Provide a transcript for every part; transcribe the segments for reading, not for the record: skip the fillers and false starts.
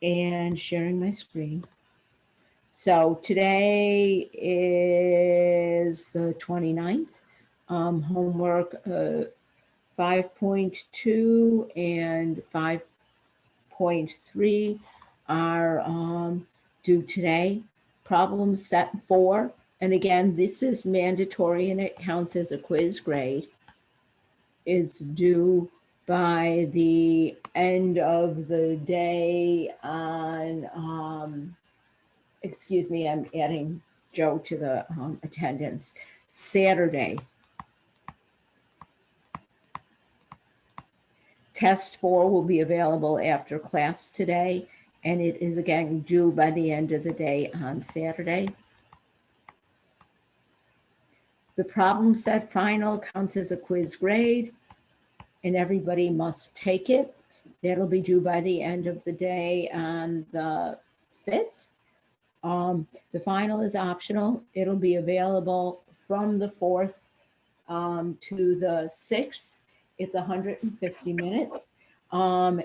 and sharing my screen. So today is the 29th. Homework 5.2 and 5.3 are due today. Problem set 4, and again, this is mandatory and it counts as a quiz grade, is due by the end of the day on, excuse me, I'm adding Joe to the attendance, Saturday. Test 4 will be available after class today, and it is again due by the end of the day on Saturday. The problem set final counts as a quiz grade, and everybody must take it. That'll be due by the end of the day on the 5th. The final is optional. It'll be available from the 4th to the 6th. It's 150 minutes. And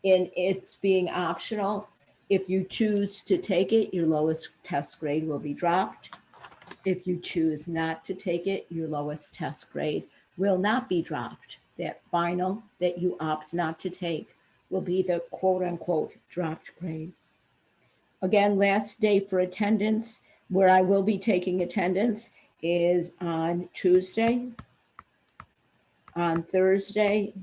it's being optional. If you choose to take it, your lowest test grade will be dropped. If you choose not to take it, your lowest test grade will not be dropped. That final that you opt not to take will be the quote unquote dropped grade. Again, last day for attendance, where I will be taking attendance, is on Tuesday. On Thursday,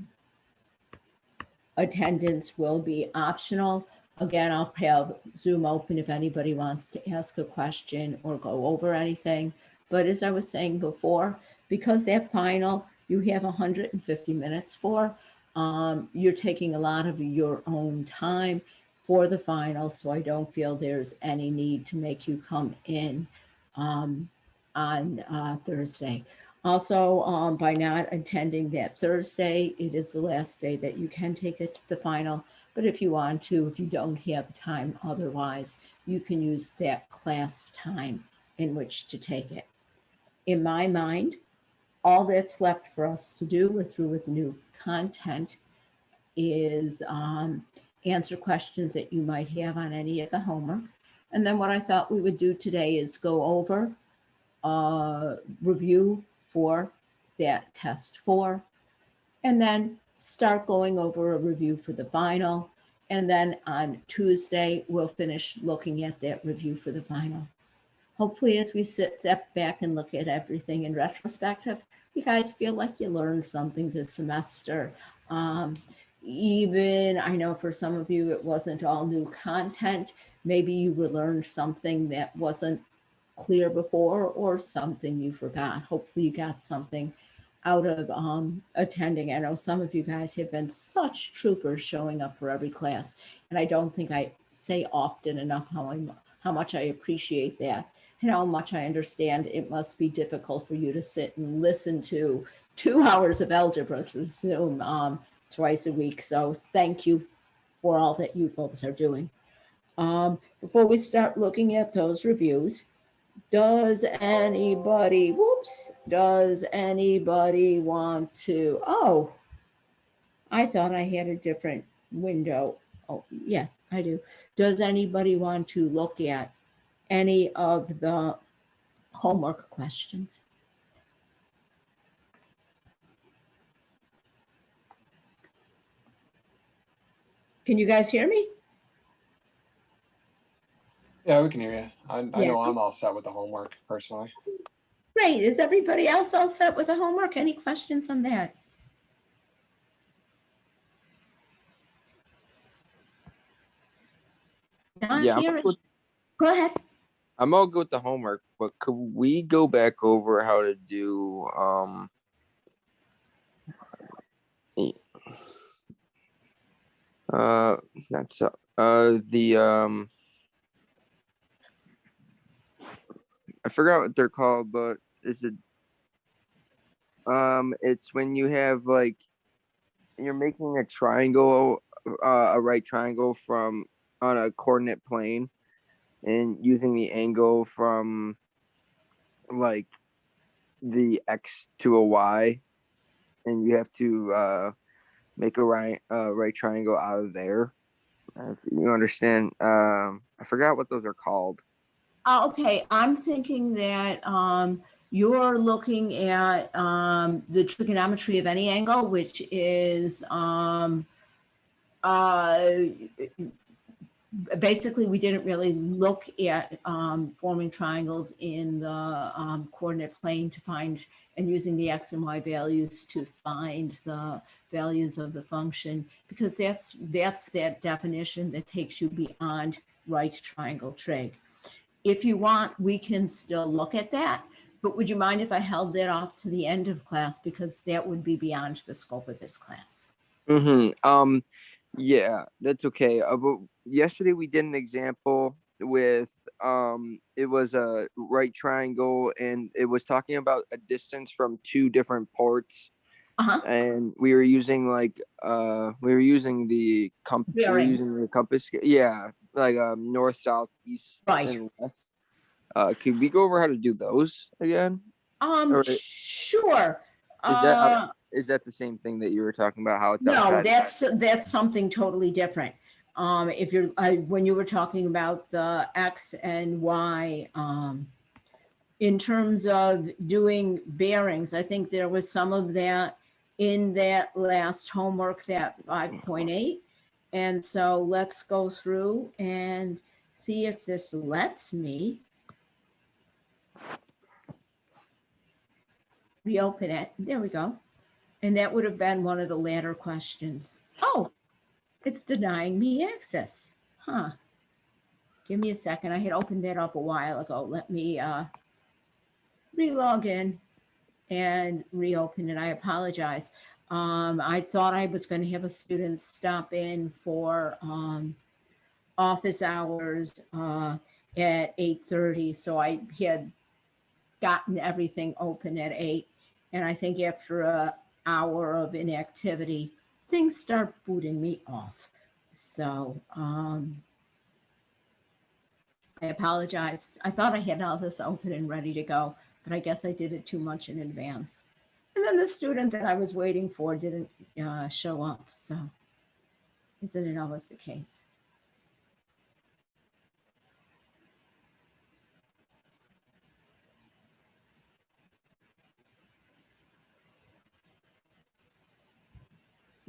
attendance will be optional. Again, I'll have Zoom open if anybody wants to ask a question or go over anything. But as I was saying before, because that final you have 150 minutes for, you're taking a lot of your own time for the final, so I don't feel there's any need to make you come in on Thursday. Also, by not attending that Thursday, it is the last day that you can take it to the final. But if you want to, if you don't have time otherwise, you can use that class time in which to take it. In my mind, all that's left for us to do, we're through with new content, is answer questions that you might have on any of the homework. And then what I thought we would do today is go over review for that test 4, and then start going over a review for the final. And then on Tuesday, we'll finish looking at that review for the final. Hopefully, as we step back and look at everything in retrospective, you guys feel like you learned something this semester. Even, I know for some of you, it wasn't all new content. Maybe you learned something that wasn't clear before, or something you forgot. Hopefully you got something out of attending. I know some of you guys have been such troopers showing up for every class, and I don't think I say often enough how much I appreciate that and how much I understand it must be difficult for you to sit and listen to 2 hours of algebra through Zoom twice a week. So thank you for all that you folks are doing. Before we start looking at those reviews, does anybody want to, oh, I thought I had a different window. Oh, yeah, I do. Does anybody want to look at any of the homework questions? Can you guys hear me? Yeah, we can hear you. I know I'm all set with the homework personally. Great. Is everybody else all set with the homework? Any questions on that? Go ahead. I'm all good with the homework, but could we go back over how to do that's the I forgot what they're called, but is it it's when you have like you're making a triangle, a right triangle from on a coordinate plane, and using the angle from like the X to a Y, and you have to make a right triangle out of there. If you understand. I forgot what those are called. Okay, I'm thinking that you're looking at the trigonometry of any angle, which is uh, basically we didn't really look at forming triangles in the coordinate plane to find and using the x and y values to find the values of the function, because that's that definition that takes you beyond right triangle trig. If you want, we can still look at that, but would you mind if I held that off to the end of class, because that would be beyond the scope of this class? Mm-hmm. Yeah, that's okay. But yesterday we did an example with it was a right triangle, and it was talking about a distance from two different ports, Uh-huh, and we were using we were using the bearings, compass. Yeah, like north, south, east, right. and west. Could we go over how to do those again? Or Sure. is that Uh, is that the same thing that you were talking about? How it's no, outside? that's something totally different. If you're, when you were talking about the X and Y, in terms of doing bearings, I think there was some of that in that last homework, that 5.8. And so let's go through and see if this lets me reopen it. There we go. And that would have been one of the latter questions. Oh, it's denying me access. Huh. Give me a second. I had opened that up a while ago. Let me re-log in and reopen it. I apologize. I thought I was going to have a student stop in for office hours at 8:30. So I had gotten everything open at 8. And I think after an hour of inactivity, things start booting me off. So I apologize. I thought I had all this open and ready to go, but I guess I did it too much in advance. And then the student that I was waiting for didn't show up. So isn't it always the case?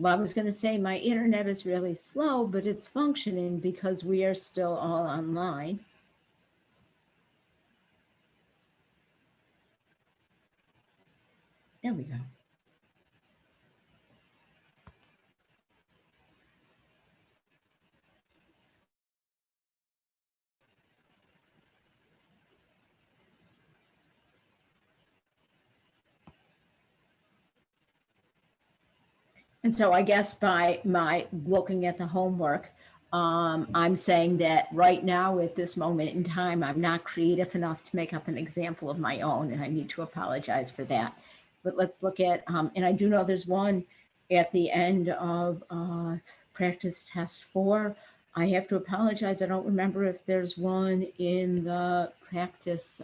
Well, I was going to say my internet is really slow, but it's functioning because we are still all online. There we go. And so I guess by my looking at the homework, I'm saying that right now at this moment in time, I'm not creative enough to make up an example of my own, and I need to apologize for that. But let's look at, and I do know there's one at the end of practice test 4. I have to apologize. I don't remember if there's one in the practice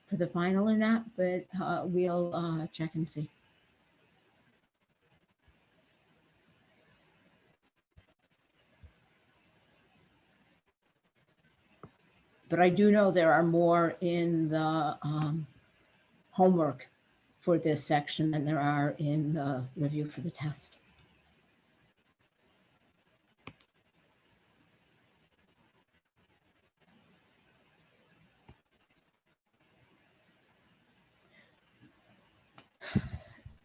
for the final or not, but we'll check and see. But I do know there are more in the homework for this section than there are in the review for the test.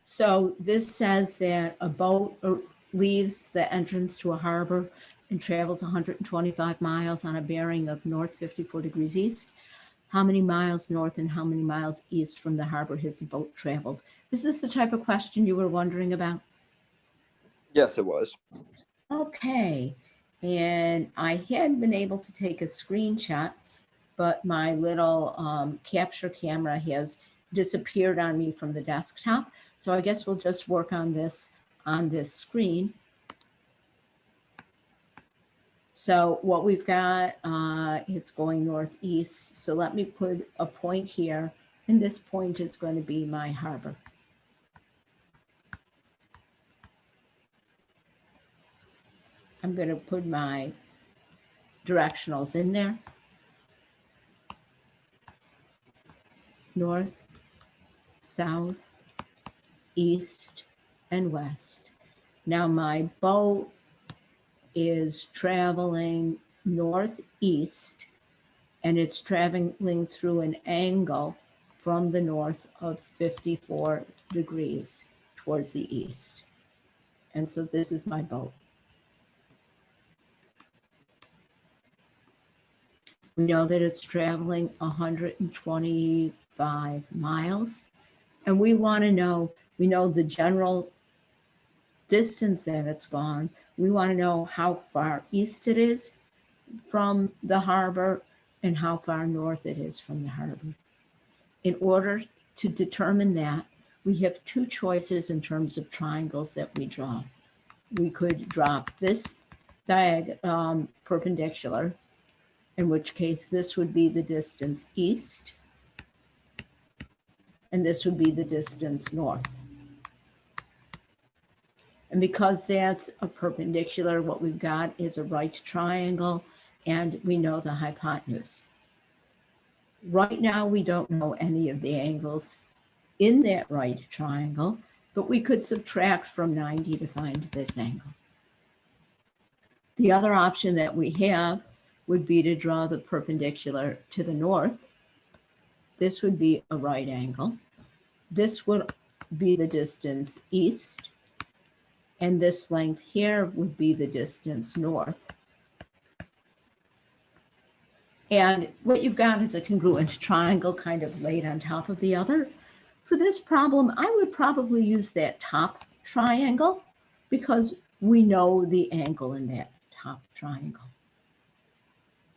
So this says that a boat leaves the entrance to a harbor and travels 125 miles on a bearing of north 54 degrees east. How many miles north and how many miles east from the harbor has the boat traveled? Is this the type of question you were wondering about? Yes, it was. Okay. And I had been able to take a screenshot, but my little capture camera has disappeared on me from the desktop. So I guess we'll just work on this screen. So what we've got, it's going northeast. So let me put a point here, and this point is going to be my harbor. I'm I'm going to put my directionals in there. North, south, east, and west. Now my boat is traveling northeast, and it's traveling through an angle from the north of 54 degrees towards the east. And so this is my boat. We know that it's traveling 125 miles. And we want to know, we know the general distance that it's gone. We want to know how far east it is from the harbor and how far north it is from the harbor. In order to determine that, we have two choices in terms of triangles that we draw. We could drop this perpendicular, in which case this would be the distance east, and this would be the distance north. And because that's a perpendicular, what we've got is a right triangle, and we know the hypotenuse. Right now, we don't know any of the angles in that right triangle, but we could subtract from 90 to find this angle. The other option that we have would be to draw the perpendicular to the north. This would be a right angle. This would be the distance east, and this length here would be the distance north. And what you've got is a congruent triangle kind of laid on top of the other. For this problem, I would probably use that top triangle because we know the angle in that top triangle.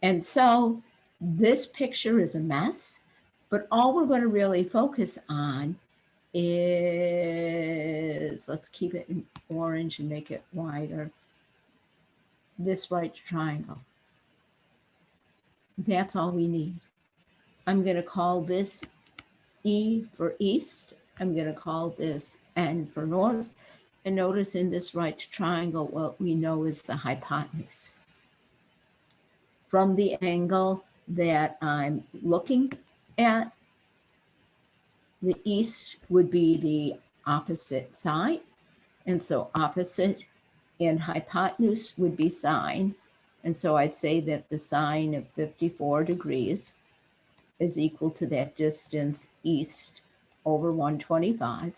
And so this picture is a mess, but all we're going to really focus on is, let's keep it in orange and make it wider, this right triangle. That's all we need. I'm going to call this E for east. I'm going to call this N for north. And notice in this right triangle, what we know is the hypotenuse. From the angle that I'm looking at, the east would be the opposite side. And so opposite and hypotenuse would be sine. And so I'd say that the sine of 54 degrees is equal to that distance east over 125.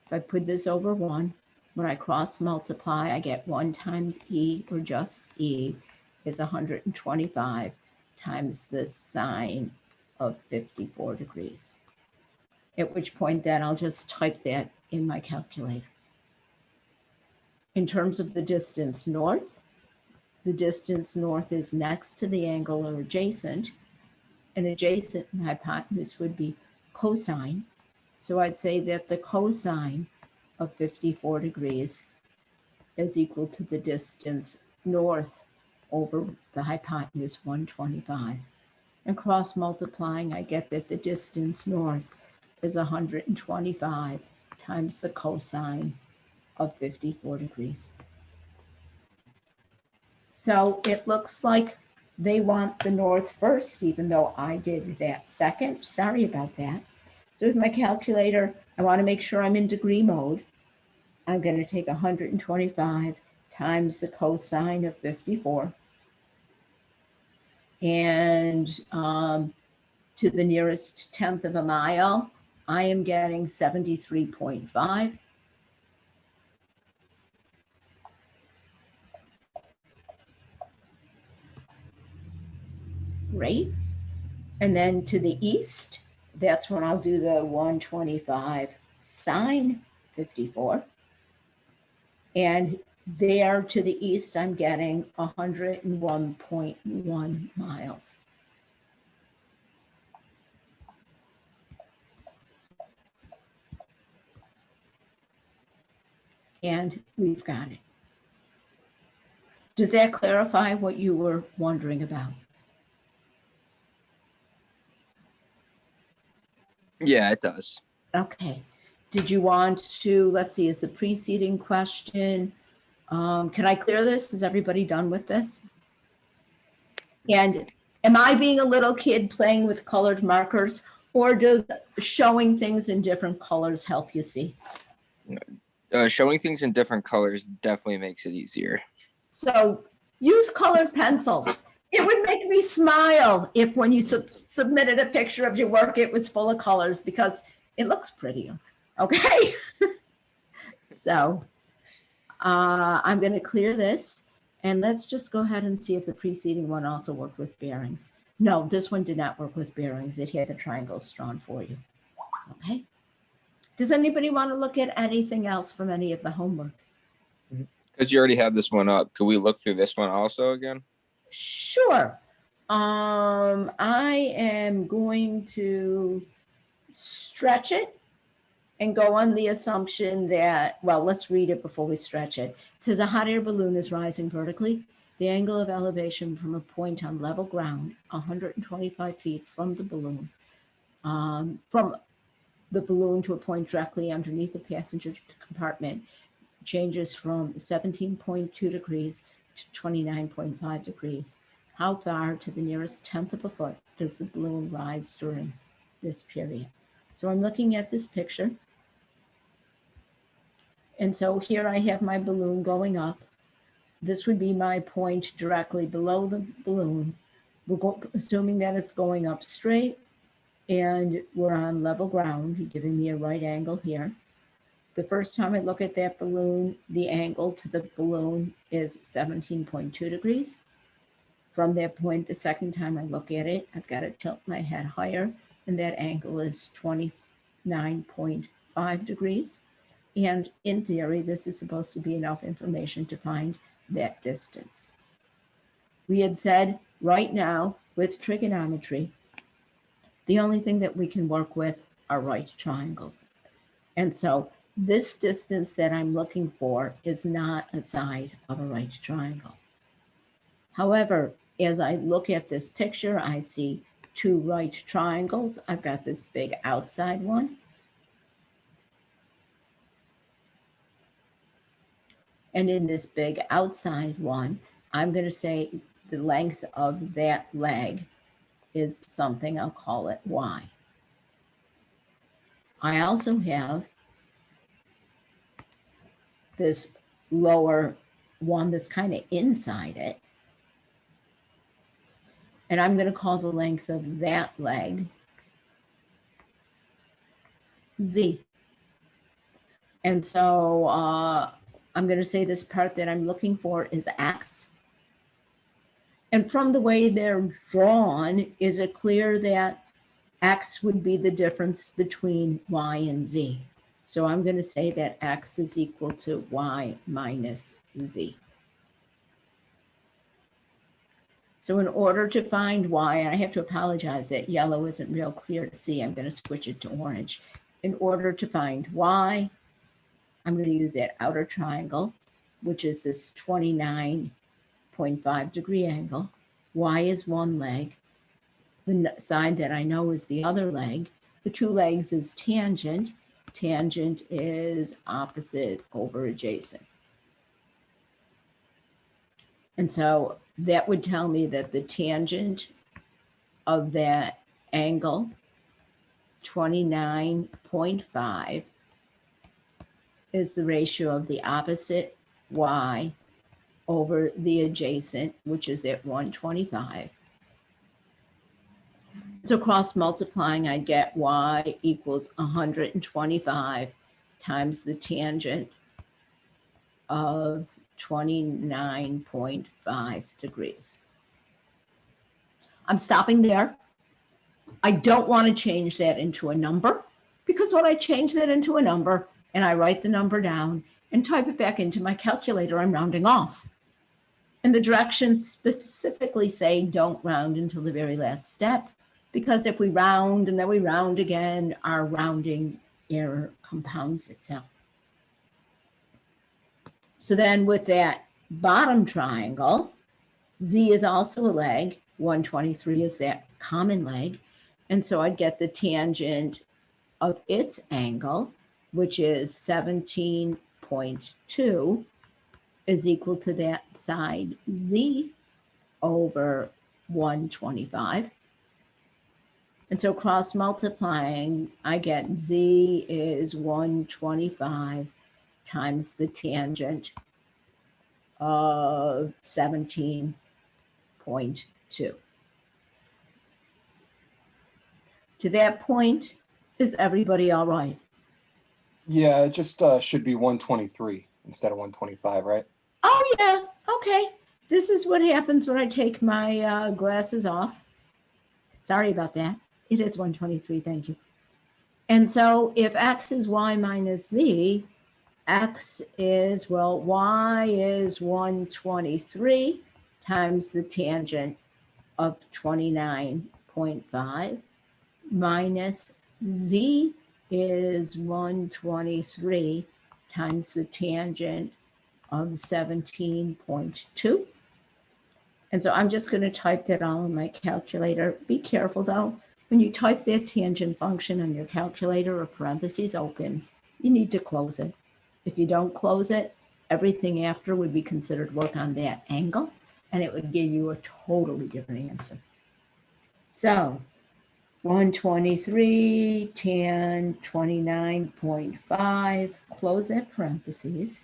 If I put this over 1, when I cross multiply, I get 1 times E, or just E, is 125 times the sine of 54 degrees. At which point then I'll just type that in my calculator. In terms of the distance north, the distance north is next to the angle or adjacent, and adjacent and hypotenuse would be cosine. So I'd say that the cosine of 54 degrees is equal to the distance north over the hypotenuse 125. And cross multiplying, I get that the distance north is 125 times the cosine of 54 degrees. So it looks like they want the north first, even though I did that second. Sorry about that. So with my calculator, I want to make sure I'm in degree mode. I'm going to take 125 times the cosine of 54. And to the nearest tenth of a mile, I am getting 73.5. Great. And then to the east, that's when I'll do the 125 sine 54. And there to the east, I'm getting 101.1 miles. And we've got it. Does that clarify what you were wondering about? Yeah, it does. Okay. Did you want to, let's see, is the preceding question Can I clear this? Is everybody done with this? And am I being a little kid playing with colored markers, or does showing things in different colors help you see? Showing things in different colors definitely makes it easier. So use colored pencils. It would make me smile if when you submitted a picture of your work, it was full of colors because it looks prettier. Okay. So I'm going to clear this, and let's just go ahead and see if the preceding one also worked with bearings. No, this one did not work with bearings. It had the triangles drawn for you. Okay. Does anybody want to look at anything else from any of the homework? Because you already have this one up, could we look through this one also again? Sure. I am going to stretch it and go on the assumption that, well, let's read it before we stretch it. It says a hot air balloon is rising vertically. The angle of elevation from a point on level ground, 125 feet from the balloon, to a point directly underneath the passenger compartment changes from 17.2 degrees to 29.5 degrees. How far to the nearest tenth of a foot does the balloon rise during this period? So I'm looking at this picture. And so here I have my balloon going up. This would be my point directly below the balloon. Assuming that it's going up straight and we're on level ground, giving me a right angle here. The first time I look at that balloon, the angle to the balloon is 17.2 degrees. From that point, the second time I look at it, I've got to tilt my head higher, and that angle is 29.5 degrees. And in theory, this is supposed to be enough information to find that distance. We had said right now with trigonometry, the only thing that we can work with are right triangles. And so this distance that I'm looking for is not a side of a right triangle. However, as I look at this picture, I see two right triangles. I've got this big outside one. And in this big outside one, I'm going to say the length of that leg is something, I'll call it Y. I also have this lower one that's kind of inside it. And I'm going to call the length of that leg Z. And so I'm going to say this part that I'm looking for is X. And from the way they're drawn, is it clear that X would be the difference between Y and Z? So I'm going to say that X is equal to Y minus Z. So in order to find Y, and I have to apologize that yellow isn't real clear to see, I'm going to switch it to orange. In order to find Y, I'm going to use that outer triangle, which is this 29.5 degree angle. Y is one leg. The side that I know is the other leg. The two legs is tangent. Tangent is opposite over adjacent. And so that would tell me that the tangent of that angle, 29.5, is the ratio of the opposite Y over the adjacent, which is at 125. So cross multiplying, I get Y equals 125 times the tangent of 29.5 degrees. I'm stopping there. I don't want to change that into a number, because when I change that into a number and I write the number down and type it back into my calculator, I'm rounding off. And the directions specifically say don't round until the very last step, because if we round and then we round again, our rounding error compounds itself. So then with that bottom triangle, Z is also a leg, 123 is that common leg. And so I'd get the tangent of its angle, which is 17.2 is equal to that side z over 125. And so cross multiplying, I get z is 125 times the tangent of 17.2. To that point, is everybody all right? Yeah, it just should be 123 instead of 125, right? Oh, yeah. Okay. This is what happens when I take my glasses off. Sorry about that. It is 123. Thank you. And so if x is y minus z, x is, well, y is 123 times the tangent of 29.5 minus z is 123 times the tangent of 17.2. And so I'm just going to type that all in my calculator. Be careful though, when you type that tangent function on your calculator or parentheses open, you need to close it. If you don't close it, everything after would be considered work on that angle, and it would give you a totally different answer. So 123 tan 29.5, close that parentheses,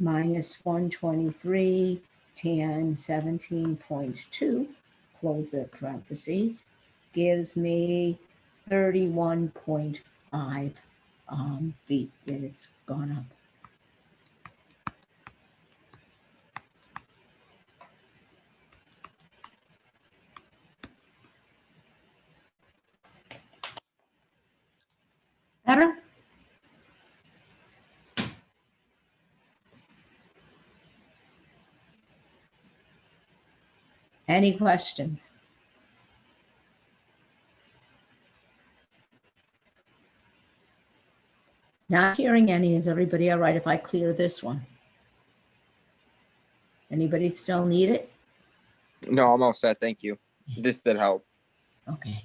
minus 123 tan 17.2, close that parentheses, gives me 31.5 feet that it's gone up. Better? Any questions? Not hearing any. Is everybody all right if I clear this one? Anybody still need it? No, I'm all set. Thank you. This did help. Okay.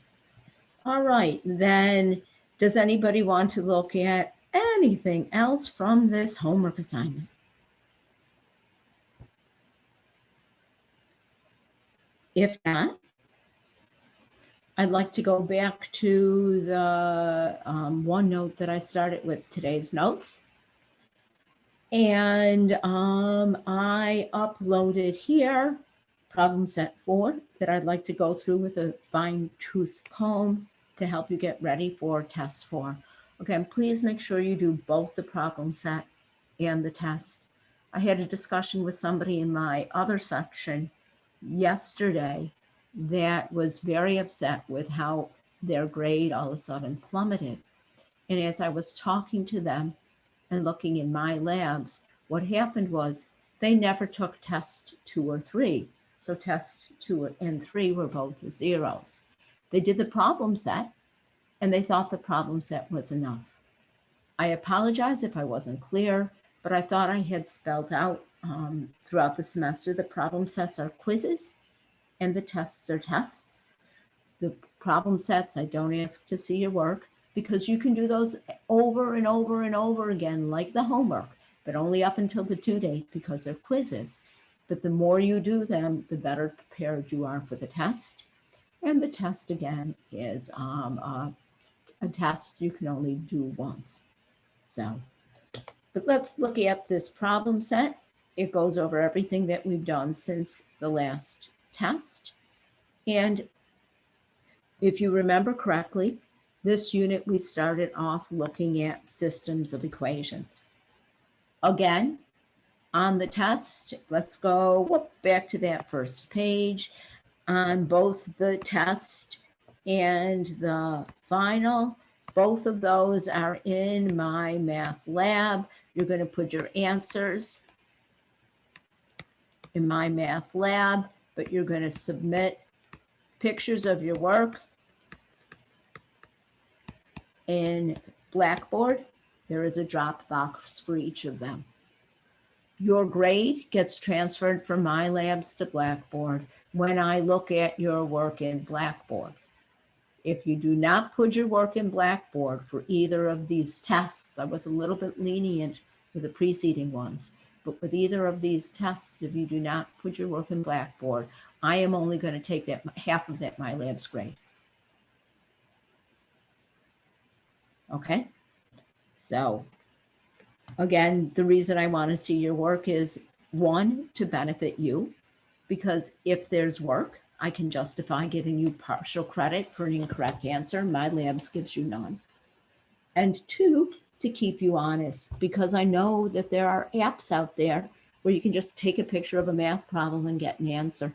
All right. Then does anybody want to look at anything else from this homework assignment? If not, I'd like to go back to the OneNote that I started with today's notes. And I uploaded here problem set 4 that I'd like to go through with a fine tooth comb to help you get ready for test 4. Okay, please make sure you do both the problem set and the test. I had a discussion with somebody in my other section yesterday that was very upset with how their grade all of a sudden plummeted. And as I was talking to them and looking in my labs, what happened was they never took test 2 or 3. So test 2 and 3 were both zeros. They did the problem set and they thought the problem set was enough. I apologize if I wasn't clear, but I thought I had spelled out throughout the semester the problem sets are quizzes and the tests are tests. The problem sets, I don't ask to see your work because you can do those over and over and over again, like the homework, but only up until the due date because they're quizzes. But the more you do them, the better prepared you are for the test. And the test, again, is a test you can only do once. So, but let's look at this problem set. It goes over everything that we've done since the last test. And if you remember correctly, this unit we started off looking at systems of equations. Again, on the test, let's go back to that first page. On both the test and the final, both of those are in my math lab. You're going to put your answers in my math lab, but you're going to submit pictures of your work in Blackboard. There is a drop box for each of them. Your grade gets transferred from my labs to Blackboard when I look at your work in Blackboard. If you do not put your work in Blackboard for either of these tests, I was a little bit lenient with the preceding ones, But with either of these tests, if you do not put your work in Blackboard, I am only going to take that half of that MyLabs grade. Okay, so again, the reason I want to see your work is, one, to benefit you, because if there's work, I can justify giving you partial credit for an incorrect answer. MyLabs gives you none. And two, to keep you honest, because I know that there are apps out there where you can just take a picture of a math problem and get an answer.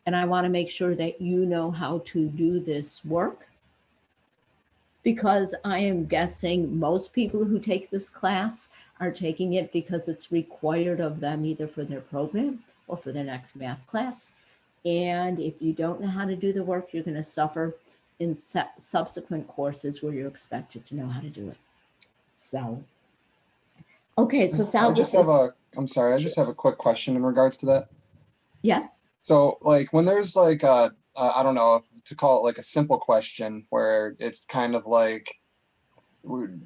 And I want to make sure that you know how to do this work, because I am guessing most people who take this class are taking it because it's required of them either for their program or for their next math class. And if you don't know how to do the work, you're going to suffer in subsequent courses where you're expected to know how to do it. So, okay, so Sal, I just have a, I'm sorry, I just have a quick question in regards to that. yeah, So like when there's like I don't know if to call it like a simple question where it's kind of like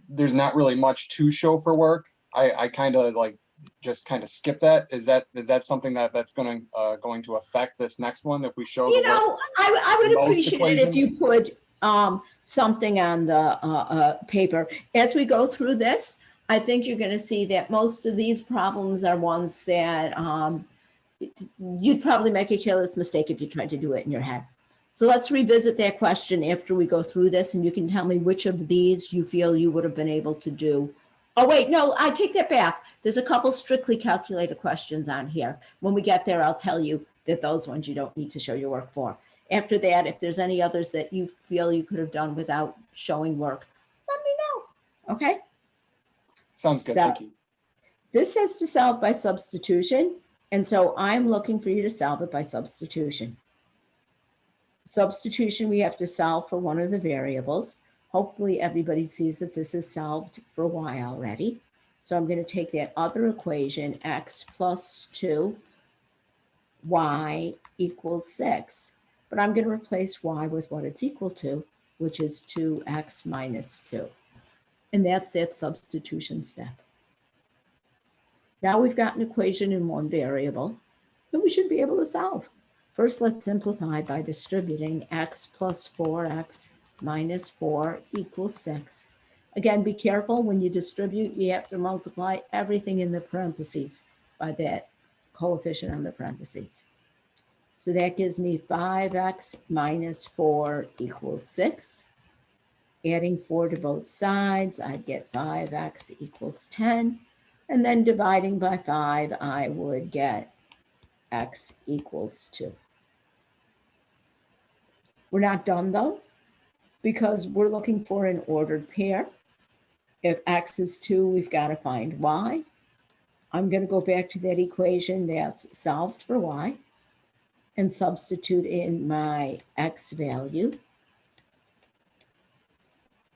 there's not really much to show for work. I kind of like just kind of skip that. Is that something that's going to affect this next one if we show you the work? know, I would most appreciate it if you equations? put something on the paper. As we go through this, I think you're going to see that most of these problems are ones that you'd probably make a careless mistake if you tried to do it in your head. So let's revisit that question after we go through this, and you can tell me which of these you feel you would have been able to do. Oh, wait, no, I take that back. There's a couple strictly calculated questions on here. When we get there, I'll tell you that those ones you don't need to show your work for. After that, if there's any others that you feel you could have done without showing work, let me know, okay? Sounds good. So, Thank you. this says to solve by substitution, and so I'm looking for you to solve it by substitution. Substitution, we have to solve for one of the variables. Hopefully everybody sees that this is solved for y already. So I'm going to take that other equation, x plus 2, y equals 6. But I'm going to replace y with what it's equal to, which is 2x minus 2. And that's that substitution step. Now we've got an equation in one variable that we should be able to solve. First, let's simplify by distributing x plus 4x minus 4 equals 6. Again, be careful when you distribute, you have to multiply everything in the parentheses by that coefficient on the parentheses. So that gives me 5x minus 4 equals 6. Adding 4 to both sides, I'd get 5x equals 10. And then dividing by 5, I would get x equals 2. We're not done though, because we're looking for an ordered pair. If x is 2, we've got to find y. I'm going to go back to that equation that's solved for y and substitute in my x value.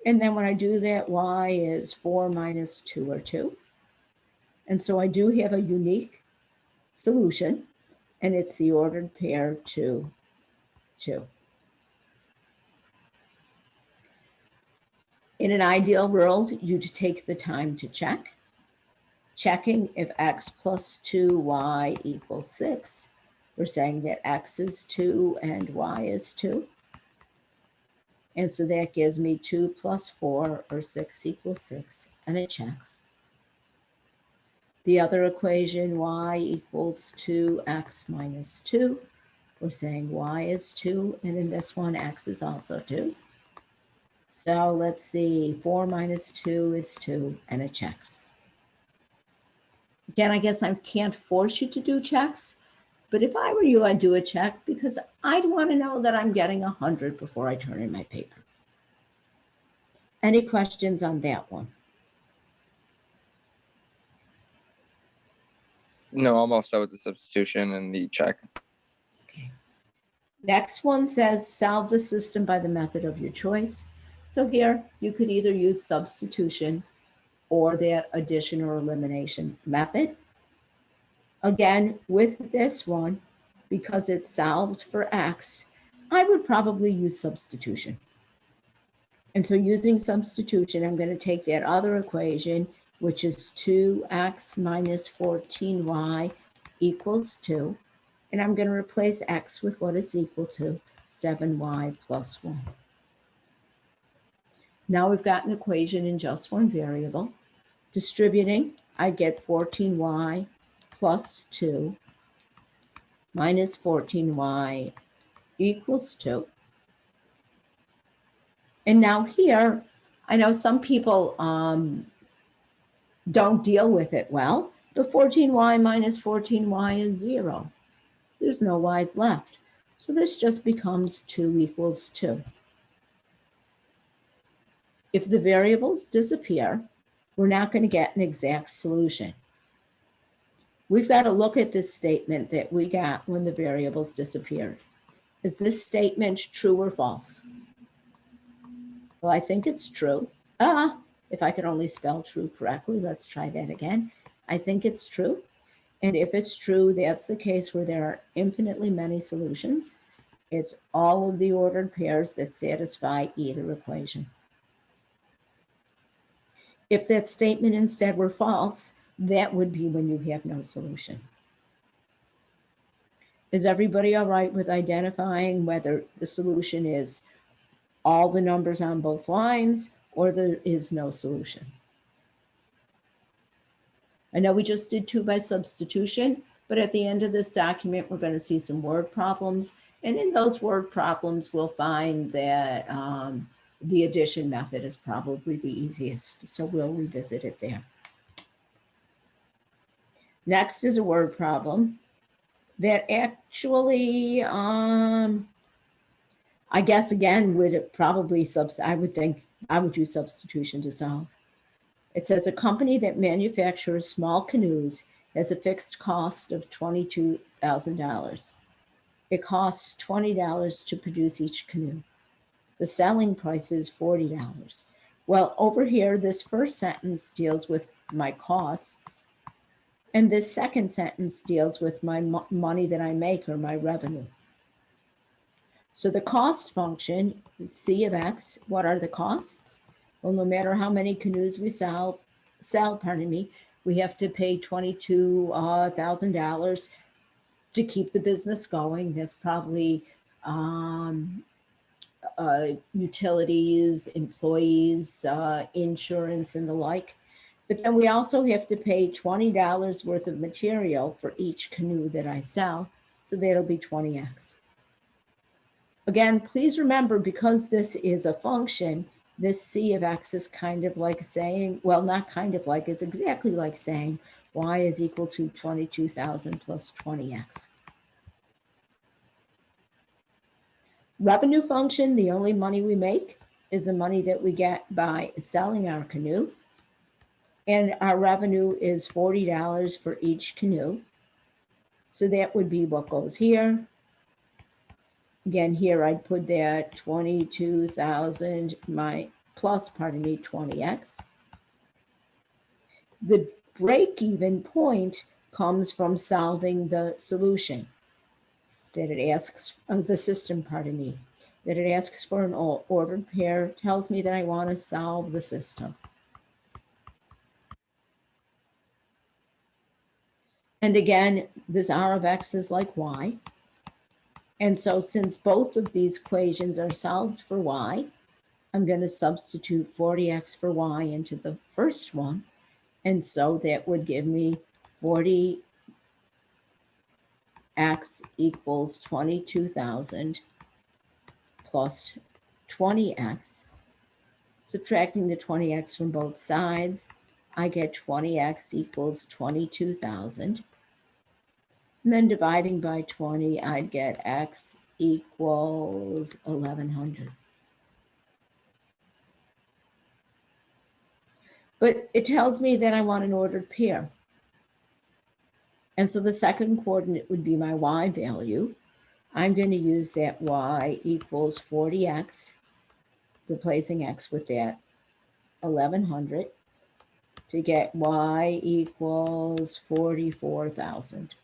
And then when I do that, y is 4 minus 2 or 2. And so I do have a unique solution, and it's the ordered pair 2, 2. In an ideal world, you'd take the time to check. Checking if x plus 2y equals 6. We're saying that x is 2 and y is 2. And so that gives me 2 plus 4, or 6 equals 6, and it checks. The other equation, y equals 2x minus 2. We're saying y is 2, and in this one, x is also 2. So let's see, 4 minus 2 is 2, and it checks. Again, I guess I can't force you to do checks, but if I were you, I'd do a check because I'd want to know that I'm getting 100 before I turn in my paper. Any questions on that one? No, I'm all set with the substitution and the check. Okay. Next one says solve the system by the method of your choice. So here you could either use substitution or that addition or elimination method. Again, with this one, because it's solved for x, I would probably use substitution. And so using substitution, I'm going to take that other equation, which is 2x minus 14y equals 2. And I'm going to replace x with what it's equal to, 7y plus 1. Now we've got an equation in just one variable. Distributing, I get 14y plus 2 minus 14y equals 2. And now here, I know some people don't deal with it well. The 14y minus 14y is 0. There's no y's left. So this just becomes 2 equals 2. If the variables disappear, we're not going to get an exact solution. We've got to look at this statement that we got when the variables disappeared. Is this statement true or false? Well, I think it's true. If I could only spell true correctly, let's try that again. I think it's true. And if it's true, that's the case where there are infinitely many solutions. It's all of the ordered pairs that satisfy either equation. If that statement instead were false, that would be when you have no solution. Is everybody all right with identifying whether the solution is all the numbers on both lines or there is no solution? I know we just did 2 by substitution, but at the end of this document, we're going to see some word problems. And in those word problems, we'll find that the addition method is probably the easiest. So we'll revisit it there. Next is a word problem that actually, I guess again, would probably, I would think I would use substitution to solve. It says a company that manufactures small canoes has a fixed cost of $22,000. It costs $20 to produce each canoe. The selling price is $40. Well, over here, this first sentence deals with my costs. And this second sentence deals with my money that I make or my revenue. So the cost function is C of X. What are the costs? Well, no matter how many canoes we sell, we have to pay $22,000 to keep the business going. That's probably utilities, employees, insurance, and the like. But then we also have to pay $20 worth of material for each canoe that I sell. So that'll be 20x. Again, please remember, because this is a function, this C of X is kind of like saying, well, not kind of like, it's exactly like saying Y is equal to 22,000 plus 20x. Revenue function, the only money we make is the money that we get by selling our canoe. And our revenue is $40 for each canoe. So that would be what goes here. Again, here I'd put that 22,000 plus 20x. The break-even point comes from solving the solution that it asks, the system, that it asks for an ordered pair, tells me that I want to solve the system. And again, this R of X is like Y. And so since both of these equations are solved for Y, I'm going to substitute 40x for Y into the first one. And so that would give me 40x equals 22,000 plus 20x. Subtracting the 20x from both sides, I get 20x equals 22,000. And then dividing by 20, I'd get x equals 1,100. But it tells me that I want an ordered pair. And so the second coordinate would be my y value. I'm going to use that y equals 40x, replacing x with that 1,100 to get y equals 44,000.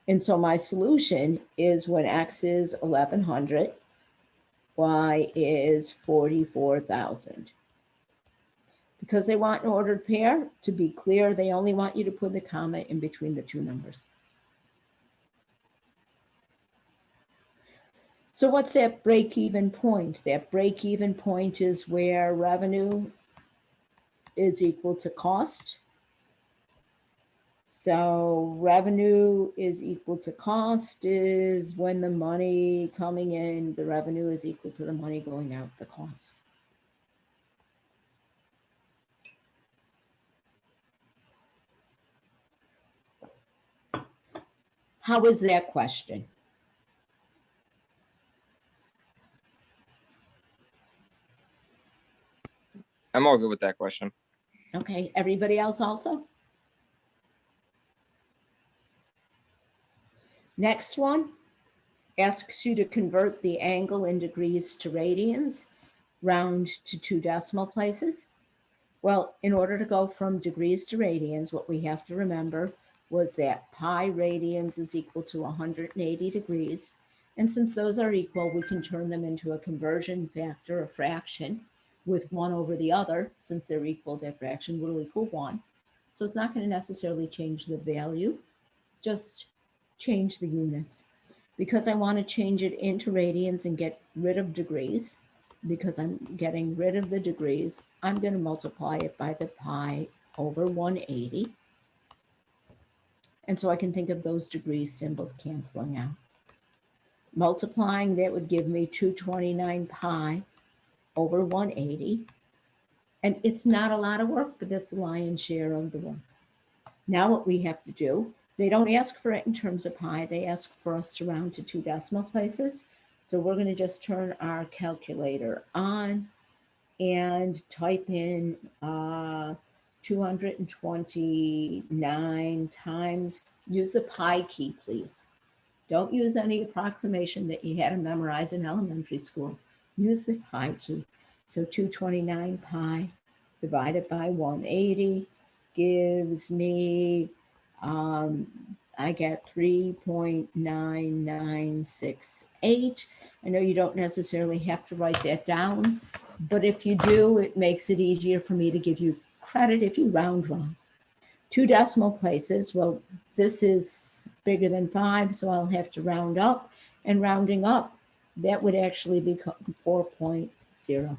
And so my solution is when x is 1,100, y is 44,000. Because they want an ordered pair, to be clear, they only want you to put the comma in between the two numbers. So what's that break-even point? That break-even point is where revenue is equal to cost. So revenue is equal to cost is when the money coming in, the revenue is equal to the money going out, the cost. How is that question? I'm all good with that question. Okay, everybody else also? Next one asks you to convert the angle in degrees to radians, round to 2 decimal places. Well, in order to go from degrees to radians, what we have to remember was that pi radians is equal to 180 degrees. And since those are equal, we can turn them into a conversion factor, a fraction, with one over the other. Since they're equal, that fraction will equal 1. So it's not going to necessarily change the value, just change the units. Because I want to change it into radians and get rid of degrees, because I'm getting rid of the degrees, I'm going to multiply it by the pi over 180. And so I can think of those degree symbols canceling out. Multiplying, that would give me 229 pi over 180. And it's not a lot of work, but that's the lion's share of the work. Now what we have to do, they don't ask for it in terms of pi, they ask for us to round to 2 decimal places. So we're going to just turn our calculator on and type in 229 times, use the pi key, please. Don't use any approximation that you had to memorize in elementary school. Use the pi key. So 229 pi divided by 180 gives me, I get 3.9968. I know you don't necessarily have to write that down, but if you do, it makes it easier for me to give you credit if you round wrong. 2 decimal places, well, this is bigger than 5, so I'll have to round up, and rounding up, that would actually become 4.00.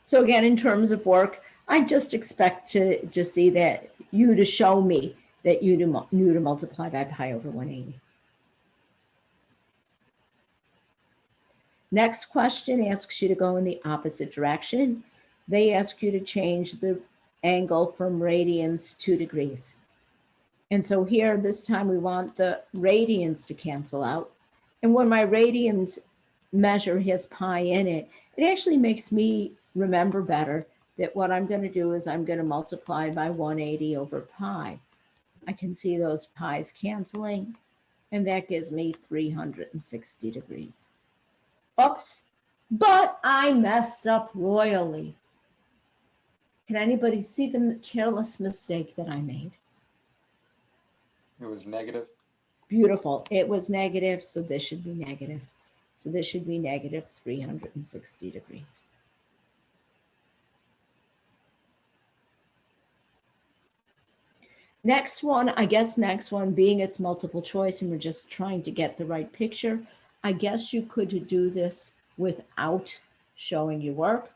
So again, in terms of work, I just expect to see that you to show me that you knew to multiply by pi over 180. Next question asks you to go in the opposite direction. They ask you to change the angle from radians to degrees. And so here, this time we want the radians to cancel out. And when my radians measure has pi in it, it actually makes me remember better that what I'm going to do is I'm going to multiply by 180 over pi. I can see those pi's canceling, and that gives me 360 degrees. Oops, but I messed up royally. Can anybody see the careless mistake that I made? It was negative. Beautiful. It was negative, so this should be negative. So this should be negative 360 degrees. Next one, being it's multiple choice and we're just trying to get the right picture, I guess you could do this without showing your work.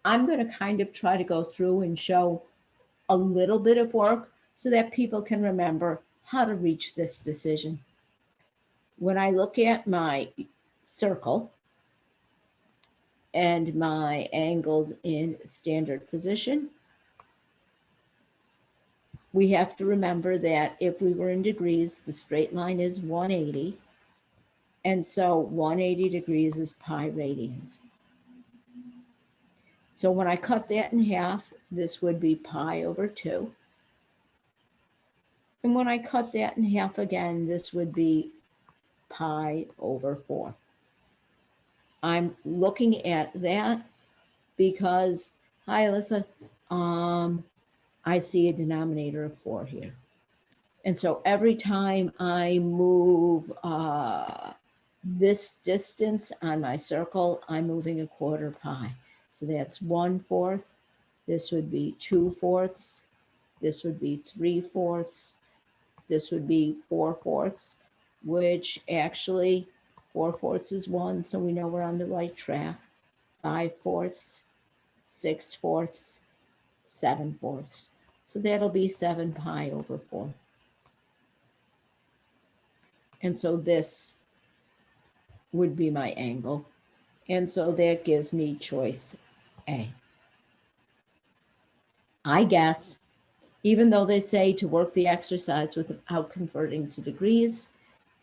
I'm going to kind of try to go through and show a little bit of work so that people can remember how to reach this decision. When I look at my circle and my angles in standard position, we have to remember that if we were in degrees, the straight line is 180. And so 180 degrees is pi radians. So when I cut that in half, this would be pi over 2. And when I cut that in half again, this would be pi over 4. I'm looking at that because, hi, Alyssa, I see a denominator of 4 here. And so every time I move This distance on my circle, I'm moving 1/4 pi. So that's 1/4. This would be 2/4. This would be 3/4. This would be 4/4, which actually 4/4 is 1, so we know we're on the right track. 5/4, 6/4, 7/4. So that'll be 7 pi over 4. And so this would be my angle. And so that gives me choice A. I guess, even though they say to work the exercise without converting to degrees,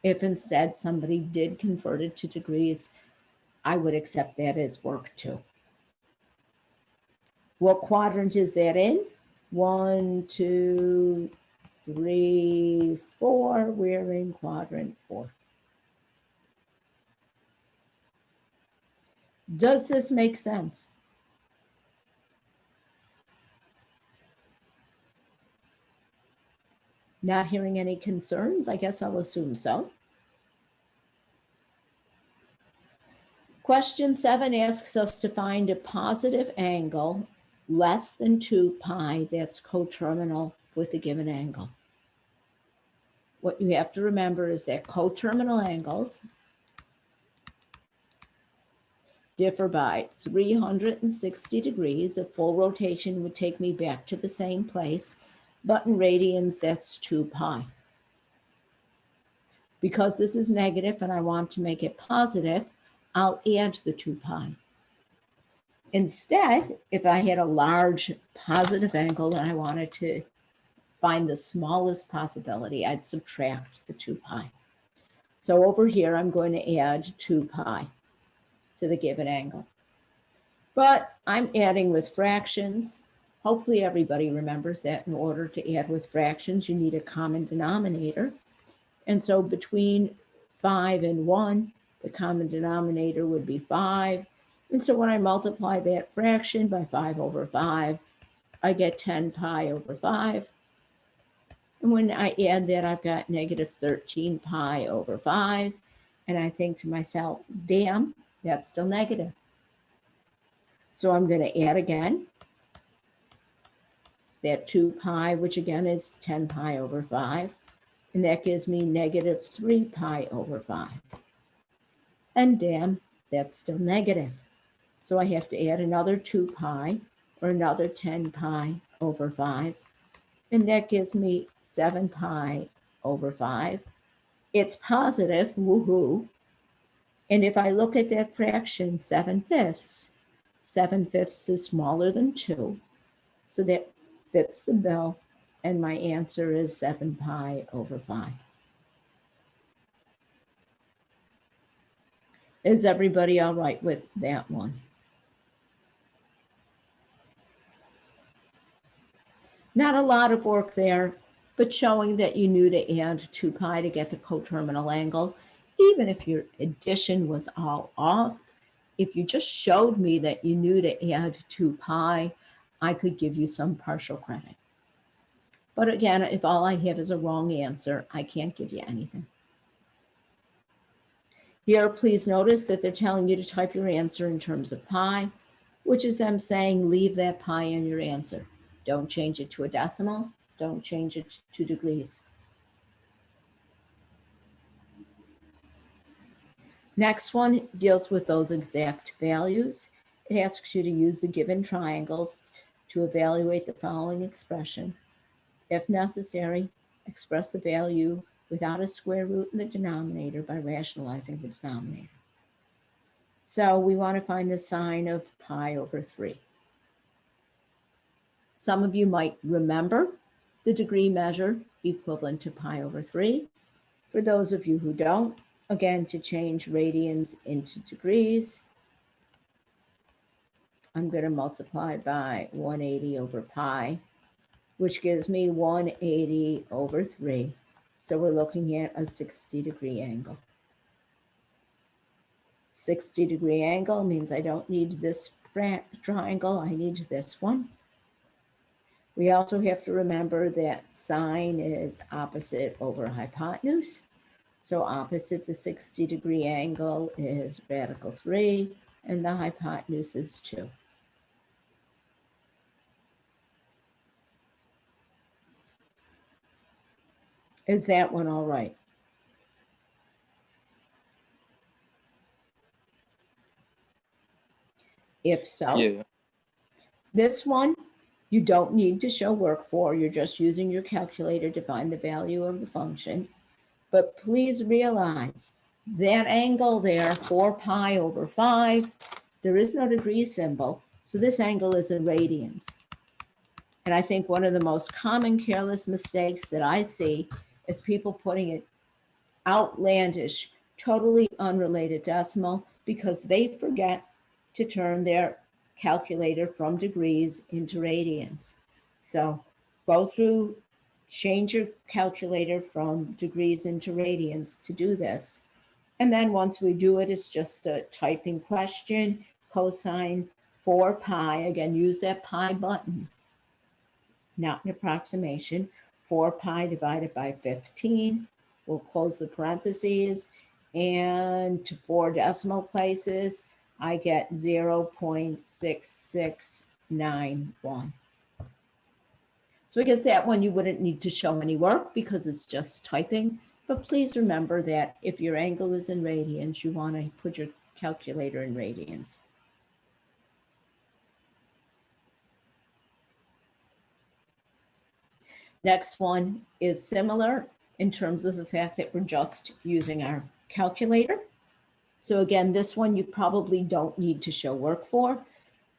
if instead somebody did convert it to degrees, I would accept that as work too. What quadrant is that in? 1, 2, 3, 4. We're in quadrant 4. Does this make sense? Not hearing any concerns, I guess I'll assume so. Question 7 asks us to find a positive angle less than 2 pi that's coterminal with the given angle. What you have to remember is that coterminal angles differ by 360 degrees. A full rotation would take me back to the same place, but in radians, that's 2 pi. Because this is negative and I want to make it positive, I'll add the 2 pi. Instead, if I had a large positive angle and I wanted to find the smallest possibility, I'd subtract the 2 pi. So over here, I'm going to add 2 pi to the given angle. But I'm adding with fractions. Hopefully everybody remembers that in order to add with fractions, you need a common denominator. And so between 5 and 1, the common denominator would be 5. And so when I multiply that fraction by 5 over 5, I get 10 pi over 5. And when I add that, I've got negative 13 pi over 5. And I think to myself, damn, that's still negative. So I'm going to add again that 2 pi, which again is 10 pi over 5. And that gives me negative 3 pi over 5. And damn, that's still negative. So I have to add another 2 pi or another 10 pi over 5. And that gives me 7 pi over 5. It's positive, woohoo. And if I look at that fraction, 7/5, 7/5 is smaller than 2. So that fits the bill. And my answer is 7 pi over 5. Is everybody all right with that one? Not a lot of work there, but showing that you knew to add 2 pi to get the coterminal angle, even if your addition was all off. If you just showed me that you knew to add 2 pi, I could give you some partial credit. But again, if all I have is a wrong answer, I can't give you anything. Here, please notice that they're telling you to type your answer in terms of pi, which is them saying leave that pi in your answer. Don't change it to a decimal. Don't change it to degrees. Next one deals with those exact values. It asks you to use the given triangles to evaluate the following expression. If necessary, express the value without a square root in the denominator by rationalizing the denominator. So we want to find the sine of pi over 3. Some of you might remember the degree measure equivalent to pi over 3. For those of you who don't, again, to change radians into degrees, I'm going to multiply by 180 over pi, which gives me 180 over 3. So we're looking at a 60-degree angle. 60-degree angle means I don't need this triangle, I need this one. We also have to remember that sine is opposite over hypotenuse. So opposite the 60-degree angle is radical 3, and the hypotenuse is 2. Is that one all right? If so, Yeah. this one you don't need to show work for. You're just using your calculator to find the value of the function. But please realize that angle there, 4 pi over 5, there is no degree symbol. So this angle is in radians. And I think one of the most common careless mistakes that I see is people putting an outlandish, totally unrelated decimal because they forget to turn their calculator from degrees into radians. So go through, change your calculator from degrees into radians to do this. And then once we do it, it's just a typing question, cosine 4 pi. Again, use that pi button, not an approximation. 4 pi divided by 15. We'll close the parentheses. And to 4 decimal places, I get 0.6691. So I guess that one you wouldn't need to show any work because it's just typing. But please remember that if your angle is in radians, you want to put your calculator in radians. Next one is similar in terms of the fact that we're just using our calculator. So again, this one you probably don't need to show work for.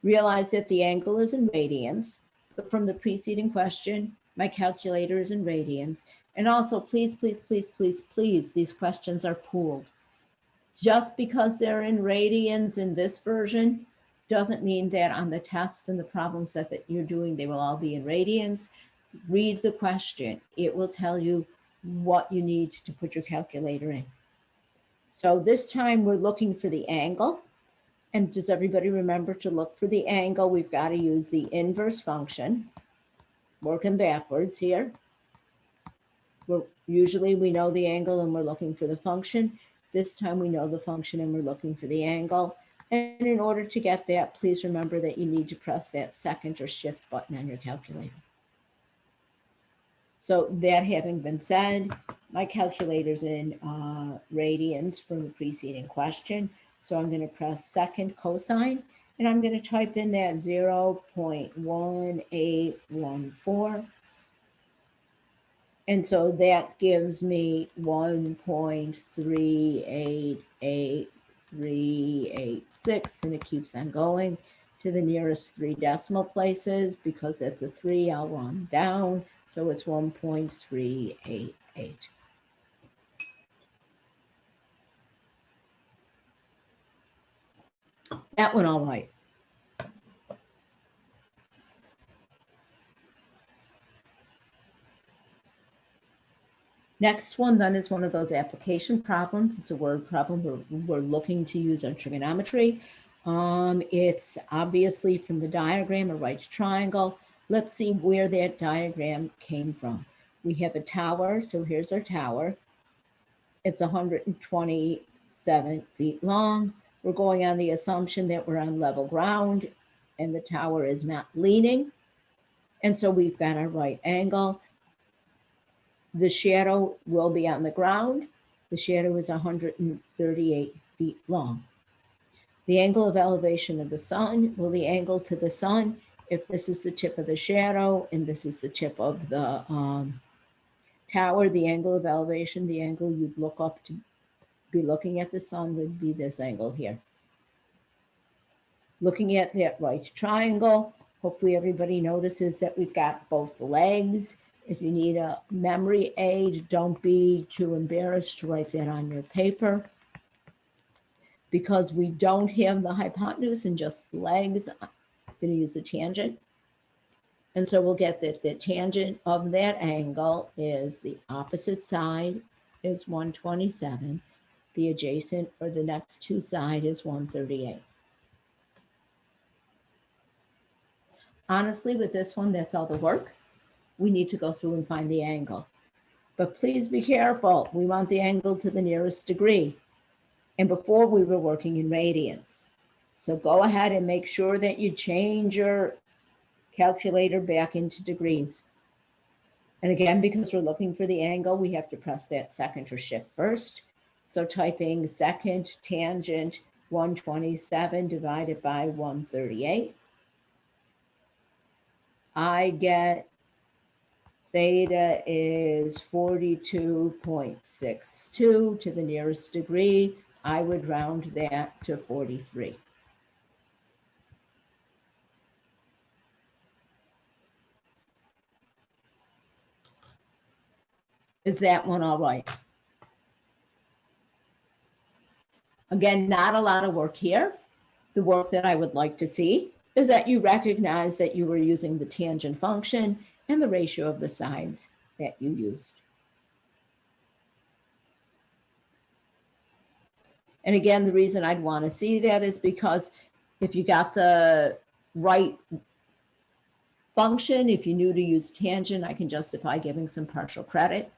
Realize that the angle is in radians, but from the preceding question, my calculator is in radians. And also, please, please, please, please, please, these questions are pooled. Just because they're in radians in this version doesn't mean that on the test and the problem set that you're doing, they will all be in radians. Read the question. It will tell you what you need to put your calculator in. So this time we're looking for the angle. And does everybody remember to look for the angle? We've got to use the inverse function. Working backwards here. Usually we know the angle and we're looking for the function. This time we know the function and we're looking for the angle. And in order to get that, please remember that you need to press that second or shift button on your calculator. So that having been said, my calculator's in radians from the preceding question. So I'm going to press second cosine, and I'm going to type in that 0.1814. And so that gives me 1.388386, and it keeps on going to the nearest 3 decimal places. Because that's a 3, I'll round down. So it's 1.388. That one all right. Next one then is one of those application problems. It's a word problem. We're looking to use our trigonometry. It's obviously from the diagram, a right triangle. Let's see where that diagram came from. We have a tower, so here's our tower. It's 127 feet long. We're going on the assumption that we're on level ground and the tower is not leaning. And so we've got our right angle. The shadow will be on the ground. The shadow is 138 feet long. The angle of elevation of the sun, well, the angle to the sun, if this is the tip of the shadow and this is the tip of the tower, the angle of elevation, the angle you'd look up to be looking at the sun would be this angle here. Looking at that right triangle, hopefully everybody notices that we've got both legs. If you need a memory aid, don't be too embarrassed to write that on your paper. Because we don't have the hypotenuse and just the legs, I'm going to use the tangent. And so we'll get that the tangent of that angle is the opposite side is 127. The adjacent or the next two side is 138. Honestly, with this one, that's all the work. We need to go through and find the angle. But please be careful. We want the angle to the nearest degree. And before we were working in radians. So go ahead and make sure that you change your calculator back into degrees. And again, because we're looking for the angle, we have to press that second or shift first. So typing second tangent 127 divided by 138. I get theta is 42.62 to the nearest degree. I would round that to 43. Is that one all right? Again, not a lot of work here. The work that I would like to see is that you recognize that you were using the tangent function and the ratio of the sides that you used. And again, the reason I'd want to see that is because if you got the right function, if you knew to use tangent, I can justify giving some partial credit.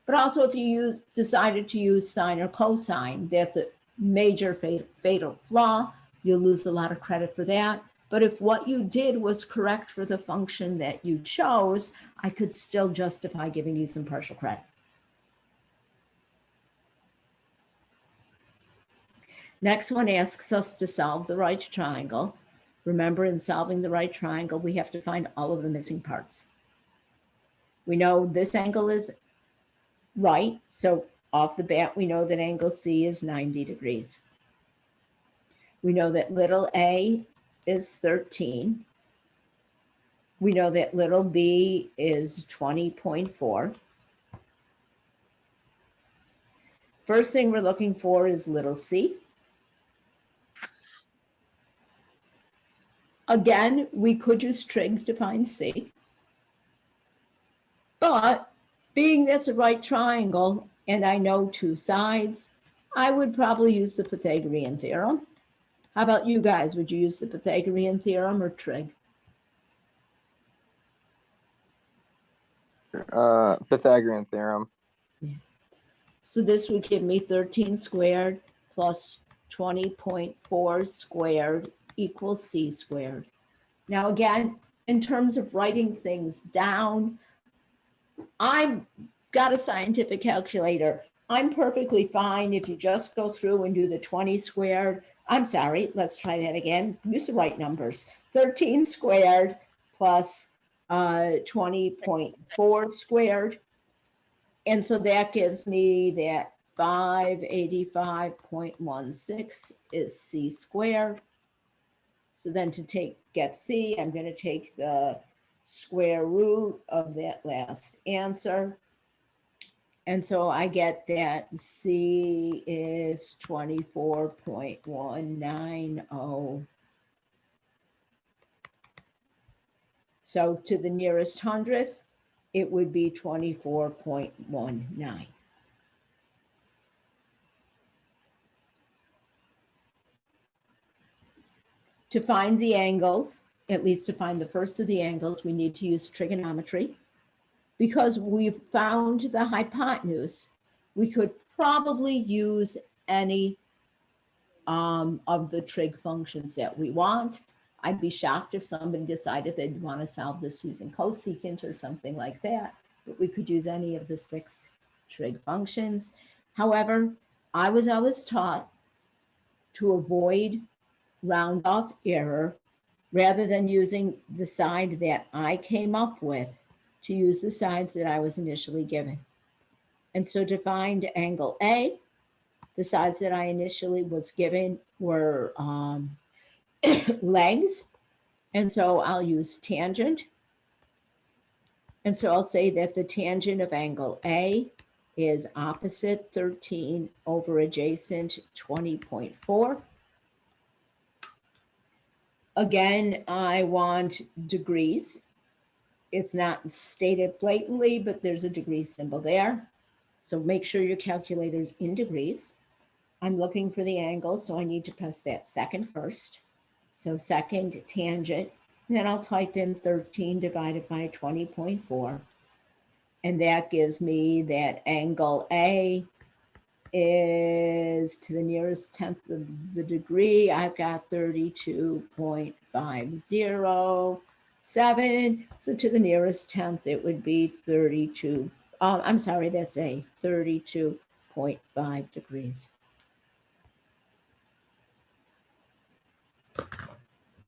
But also if you decided to use sine or cosine, that's a major fatal flaw. You'll lose a lot of credit for that. But if what you did was correct for the function that you chose, I could still justify giving you some partial credit. Next one asks us to solve the right triangle. Remember, in solving the right triangle, we have to find all of the missing parts. We know this angle is right, so off the bat, we know that angle C is 90 degrees. We know that little a is 13. We know that little b is 20.4. First thing we're looking for is little c. Again, we could use trig to find c. But being that's a right triangle and I know two sides, I would probably use the Pythagorean theorem. How about you guys? Would you use the Pythagorean theorem or trig? Pythagorean theorem. So this would give me 13 squared plus 20.4 squared equals c squared. Now again, in terms of writing things down, I've got a scientific calculator. I'm perfectly fine if you just go through and do the 20 squared. I'm sorry, let's try that again. Use the right numbers. 13 squared plus 20.4 squared. And so that gives me that 585.16 is c squared. So then to get c, I'm going to take the square root of that last answer. And so I get that c is 24.190. So to the nearest hundredth, it would be 24.19. To find the angles, at least to find the first of the angles, we need to use trigonometry. Because we've found the hypotenuse, we could probably use any of the trig functions that we want. I'd be shocked if somebody decided they'd want to solve this using cosecant or something like that, but we could use any of the 6 trig functions. However, I was always taught to avoid round off error rather than using the side that I came up with, to use the sides that I was initially given. And so to find angle A, the sides that I initially was given were legs. And so I'll use tangent. And so I'll say that the tangent of angle A is opposite 13 over adjacent 20.4. Again, I want degrees. It's not stated blatantly, but there's a degree symbol there. So make sure your calculator's in degrees. I'm looking for the angle, so I need to press that second first. So second tangent, then I'll type in 13 divided by 20.4. And that gives me that angle A is to the nearest tenth of the degree. I've got 32.507. So to the nearest tenth, it would be 32. I'm sorry, that's A, 32.5 degrees.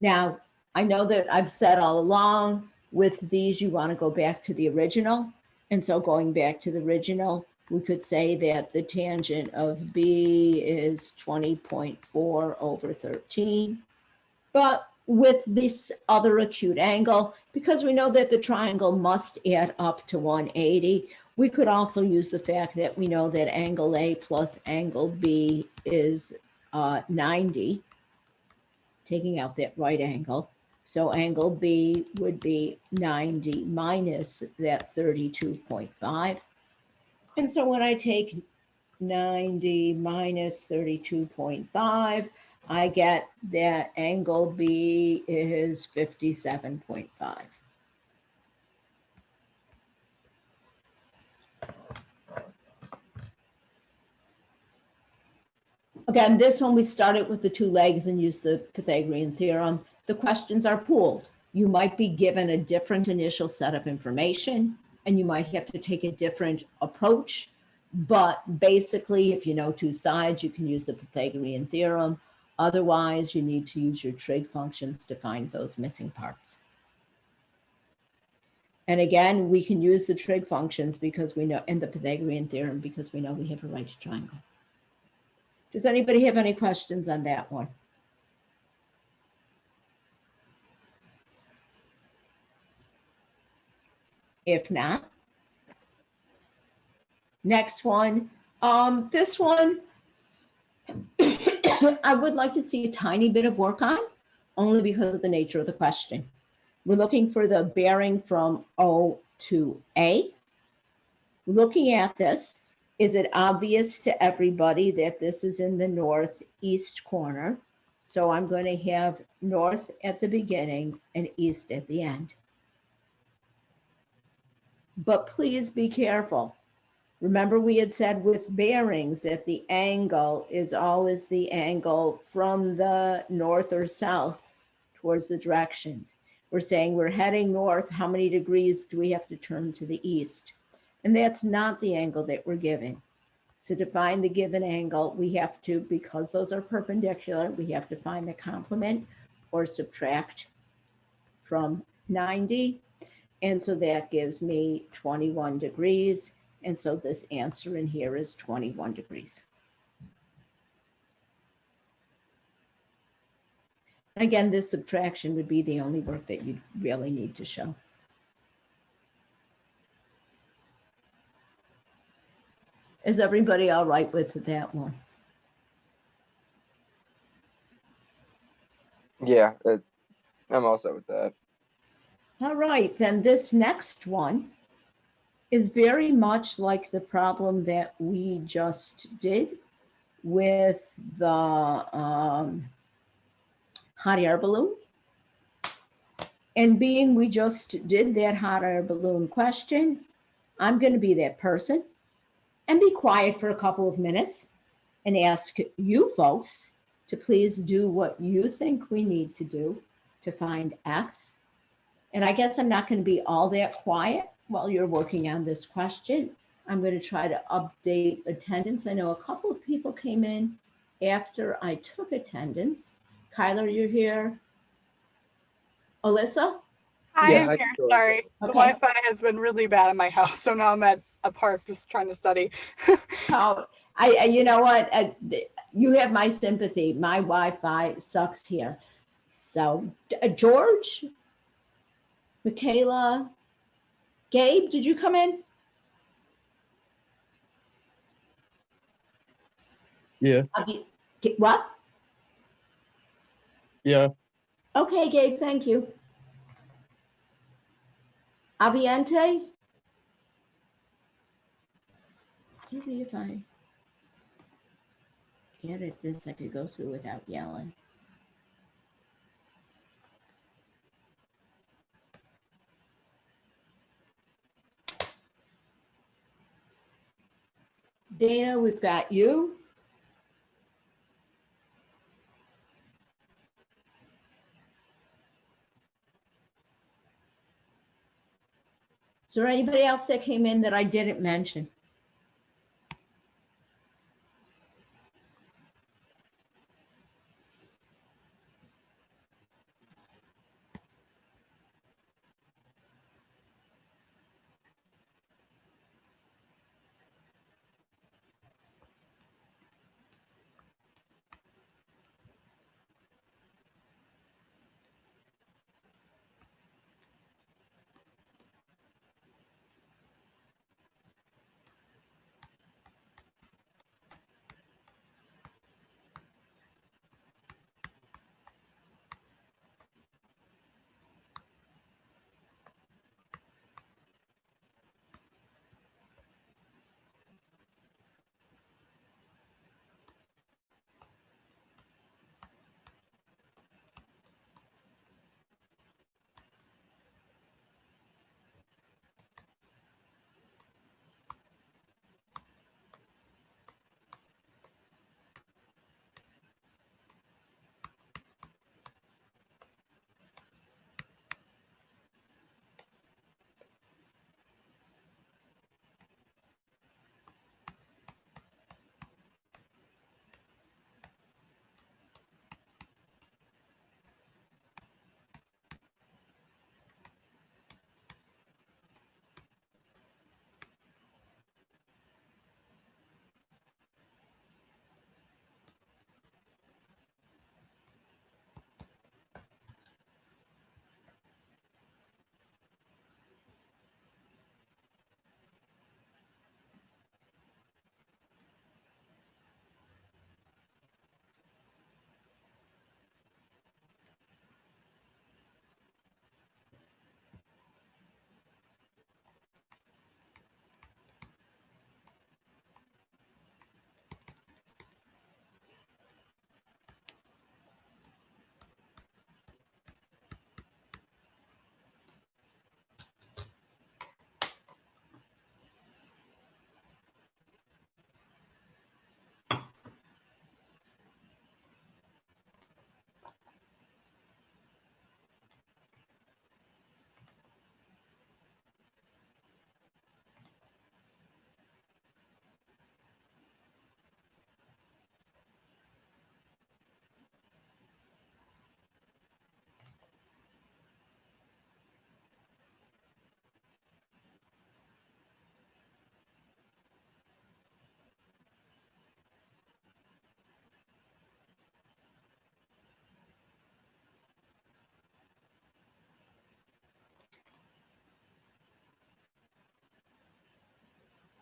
Now, I know that I've said all along with these, you want to go back to the original. And so going back to the original, we could say that the tangent of B is 20.4 over 13. But with this other acute angle, because we know that the triangle must add up to 180, we could also use the fact that we know that angle A plus angle B is 90, taking out that right angle. So angle B would be 90 minus that 32.5. And so when I take 90 minus 32.5, I get that angle B is 57.5. Again, this one we started with the two legs and used the Pythagorean theorem. The questions are pooled. You might be given a different initial set of information and you might have to take a different approach. But basically, if you know two sides, you can use the Pythagorean theorem. Otherwise, you need to use your trig functions to find those missing parts. And again, we can use the trig functions because we know, and the Pythagorean theorem, because we know we have a right triangle. Does anybody have any questions on that one? If not, next one. This one, I would like to see a tiny bit of work on, only because of the nature of the question. We're looking for the bearing from O to A. Looking at this, is it obvious to everybody that this is in the northeast corner? So I'm going to have north at the beginning and east at the end. But please be careful. Remember, we had said with bearings that the angle is always the angle from the north or south towards the direction. We're saying we're heading north. How many degrees do we have to turn to the east? And that's not the angle that we're giving. So to find the given angle, we have to, because those are perpendicular, we have to find the complement or subtract from 90. And so that gives me 21 degrees. And so this answer in here is 21 degrees. Again, this subtraction would be the only work that you really need to show. Is everybody all right with that one? Yeah, I'm all set with that. All right, then this next one is very much like the problem that we just did with the hot air balloon. And being we just did that hot air balloon question, I'm going to be that person and be quiet for a couple of minutes and ask you folks to please do what you think we need to do to find X. And I guess I'm not going to be all that quiet while you're working on this question. I'm going to try to update attendance. I know a couple of people came in after I took attendance. Kyler, you're here. Alyssa? Hi, Yeah, I'm I here. can go. Sorry. The Okay. Wi-Fi has been really bad in my house, so now I'm at a park just trying to study. Oh, you know what? You have my sympathy. My Wi-Fi sucks here. So, George, Michaela, Gabe, did you come in? Yeah, What? yeah. Okay, Gabe, thank you. Aviente? Maybe if I edit this, I could go through without yelling. Dana, we've got you. Is there anybody else that came in that I didn't mention?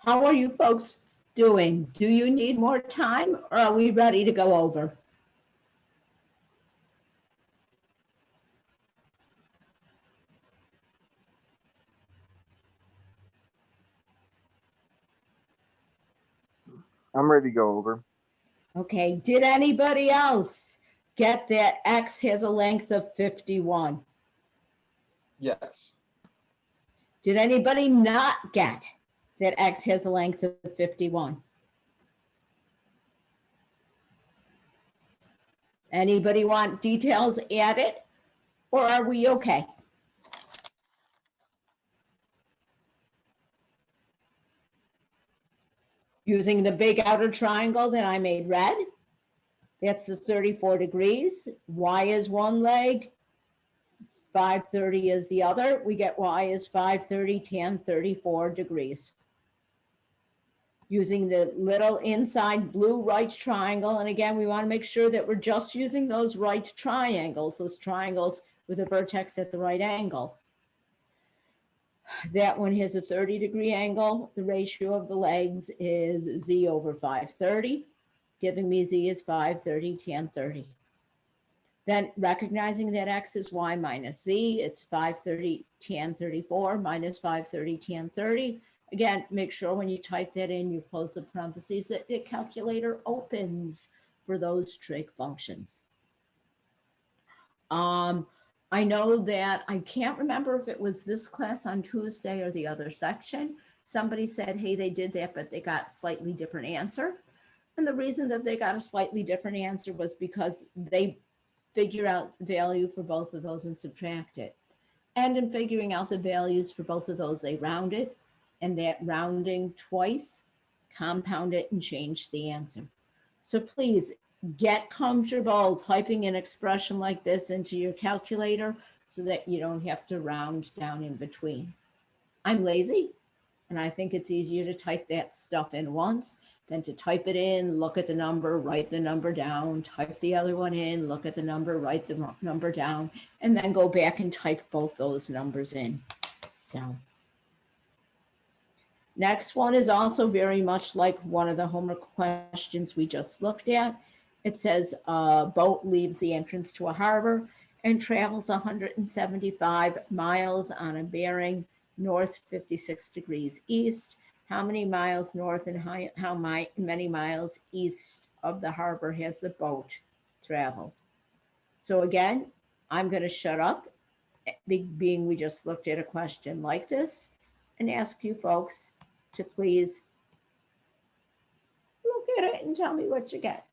How are you folks doing? Do you need more time or are we ready to go over? I'm ready to go over. Okay, did anybody else get that X has a length of 51? Yes. Did anybody not get that X has a length of 51? Anybody want details added or are we okay? Using the big outer triangle that I made red, that's the 34 degrees. Y is one leg, 530 is the other. We get Y is 530, tan 34 degrees. Using the little inside blue right triangle. And again, we want to make sure that we're just using those right triangles, those triangles with a vertex at the right angle. That one has a 30-degree angle. The ratio of the legs is Z over 530, giving me Z is 530, tan 30. Then recognizing that X is Y minus Z, it's 530, tan 34 minus 530, tan 30. Again, make sure when you type that in, you close the parentheses that the calculator opens for those trig functions. I know that I can't remember if it was this class on Tuesday or the other section, somebody said, hey, they did that, but they got slightly different answer. And the reason that they got a slightly different answer was because they figured out the value for both of those and subtract it. And in figuring out the values for both of those, they rounded, and that rounding twice compound it and change the answer. So please get comfortable typing an expression like this into your calculator so that you don't have to round down in between. I'm lazy, and I think it's easier to type that stuff in once than to type it in, look at the number, write the number down, type the other one in, look at the number, write the number down, and then go back and type both those numbers in. So next one is also very much like one of the homework questions we just looked at. It says a boat leaves the entrance to a harbor and travels 175 miles on a bearing north 56 degrees east. How many miles north and how many miles east of the harbor has the boat traveled? So again, I'm going to shut up, being we just looked at a question like this, and ask you folks to please look at it and tell me what you get.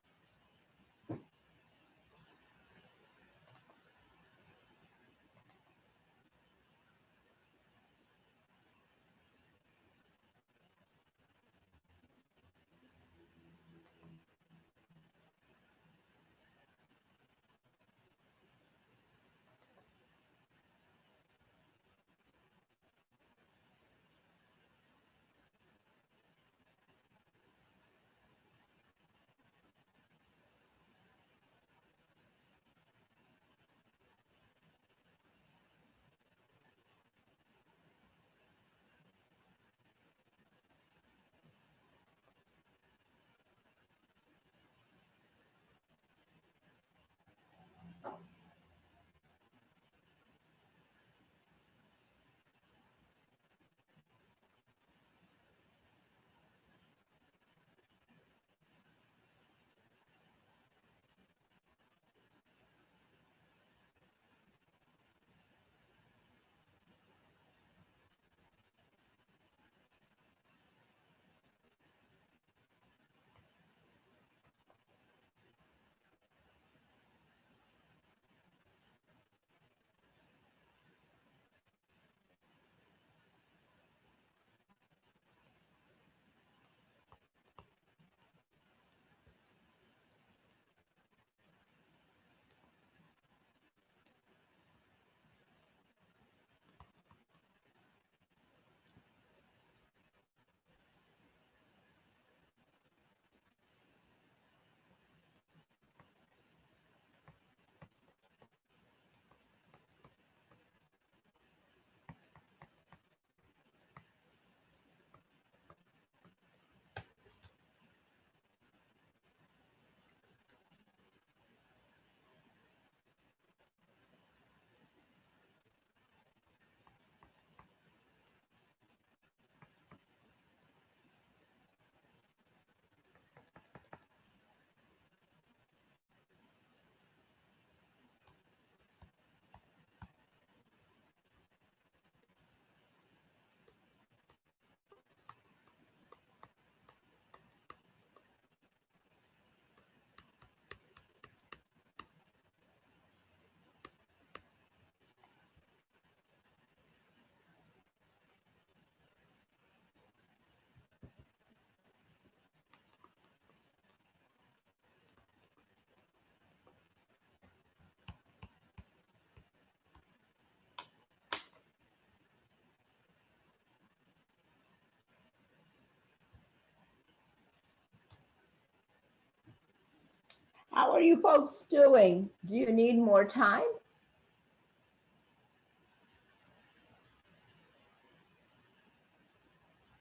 How are you folks doing? Do you need more time?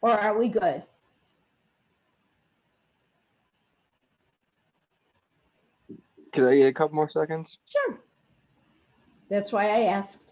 Or are we good? Could I get a couple more seconds? Sure. That's why I asked.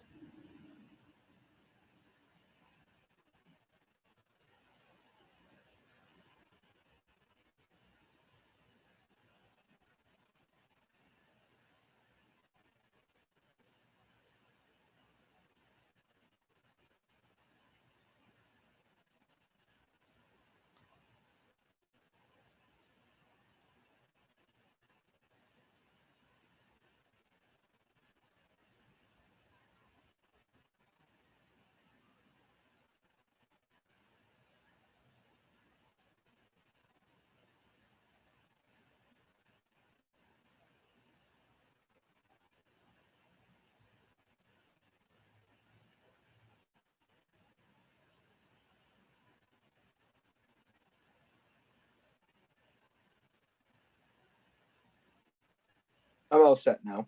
I'm all set now.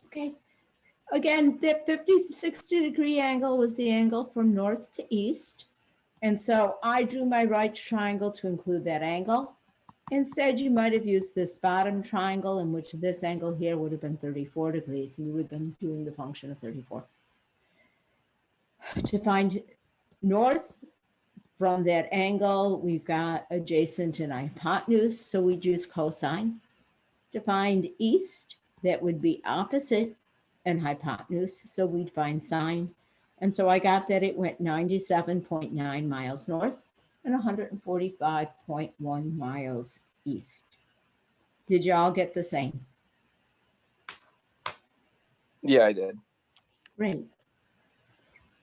Okay. Again, that 50 to 60-degree angle was the angle from north to east. And so I drew my right triangle to include that angle. Instead, you might have used this bottom triangle, in which this angle here would have been 34 degrees, and you would have been doing the function of 34. To find north from that angle, we've got adjacent and hypotenuse, so we'd use cosine. To find east, that would be opposite and hypotenuse, so we'd find sine. And so I got that it went 97.9 miles north and 145.1 miles east. Did you all get the same? Yeah, I did. Great.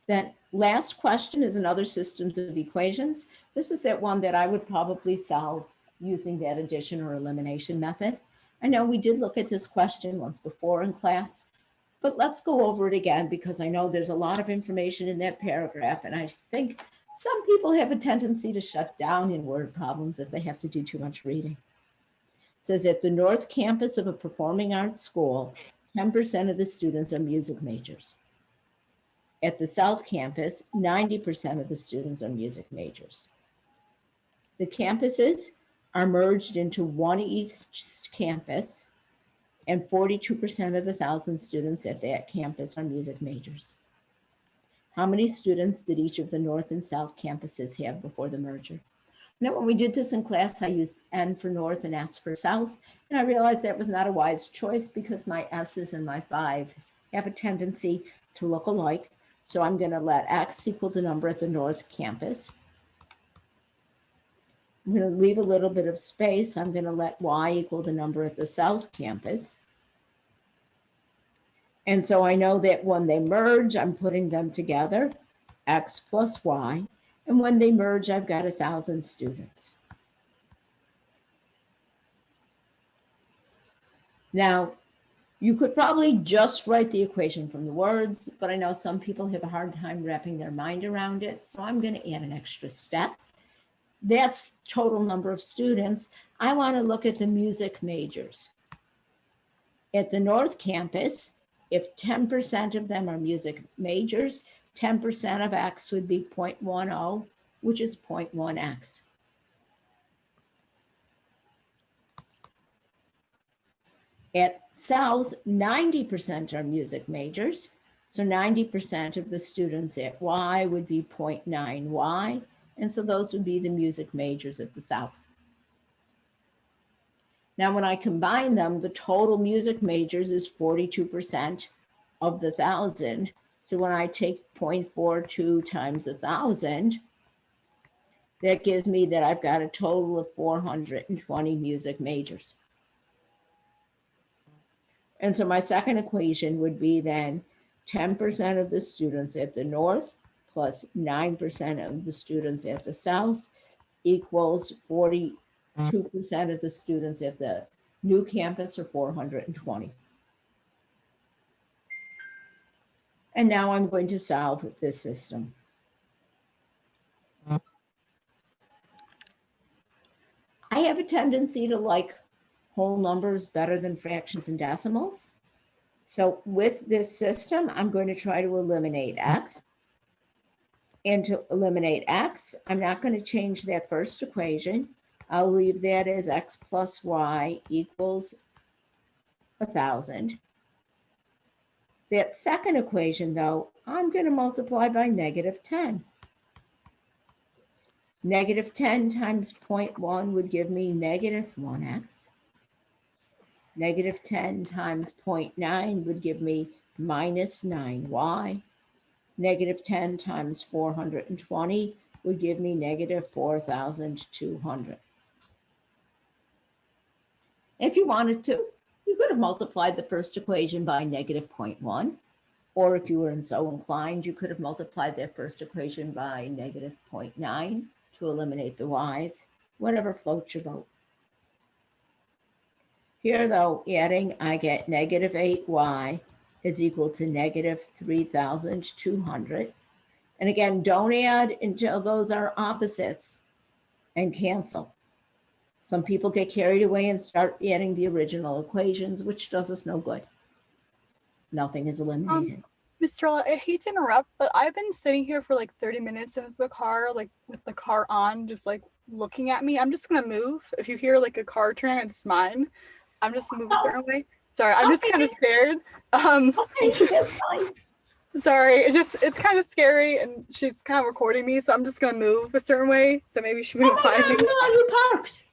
Then last question is another systems of equations. This is that one that I would probably solve using that addition or elimination method. I know we did look at this question once before in class, but let's go over it again because I know there's a lot of information in that paragraph, and I think some people have a tendency to shut down in word problems if they have to do too much reading. It says at the North Campus of a performing arts school, 10% of the students are music majors. At the South Campus, 90% of the students are music majors. The campuses are merged into one East Campus, and 42% of the 1,000 students at that campus are music majors. How many students did each of the North and South campuses have before the merger? Now, when we did this in class, I used N for North and S for South, and I realized that was not a wise choice because my S's and my 5's have a tendency to look alike. So I'm going to let X equal the number at the North Campus. I'm going to leave a little bit of space. I'm going to let Y equal the number at the South Campus. And so I know that when they merge, I'm putting them together, X plus Y. And when they merge, I've got 1,000 students. Now, you could probably just write the equation from the words, but I know some people have a hard time wrapping their mind around it. So I'm going to add an extra step. That's total number of students. I want to look at the music majors. At the North Campus, if 10% of them are music majors, 10% of X would be 0.10, which is 0.1X. At South, 90% are music majors. So 90% of the students at Y would be 0.9Y. And so those would be the music majors at the South. Now, when I combine them, the total music majors is 42% of the 1,000. So when I take 0.42 times 1,000, that gives me that I've got a total of 420 music majors. And so my second equation would be then 10% of the students at the North plus 9% of the students at the South equals 42% of the students at the new campus, or 420. And now I'm going to solve this system. I have a tendency to like whole numbers better than fractions and decimals. So with this system, I'm going to try to eliminate X. And to eliminate X, I'm not going to change that first equation. I'll leave that as X plus Y equals 1,000. That second equation, though, I'm going to multiply by -10. -10 times 0.1 would give me -1X. -10 times 0.9 would give me -9Y. -10 times 420 would give me -4,200. If you wanted to, you could have multiplied the first equation by -0.1, or if you were so inclined, you could have multiplied that first equation by -0.9 to eliminate the y's, whatever floats your boat. Here, though, adding, I get -8y is equal to -3,200. And again, don't add until those are opposites and cancel. Some people get carried away and start adding the original equations, which does us no good. Nothing is eliminated. Mr. Rolla, I hate to interrupt, but I've been sitting here for like 30 minutes in the car, like with the car on, just like looking at me. I'm just gonna move. If you hear like a car turn, it's mine. I'm just gonna move a certain way. Sorry, I'm just kind of scared. Okay, that's fine. Sorry, it's kind of scary, and she's kind of recording me, so I'm just gonna move a certain way. So maybe she wouldn't find me. Where are you parked?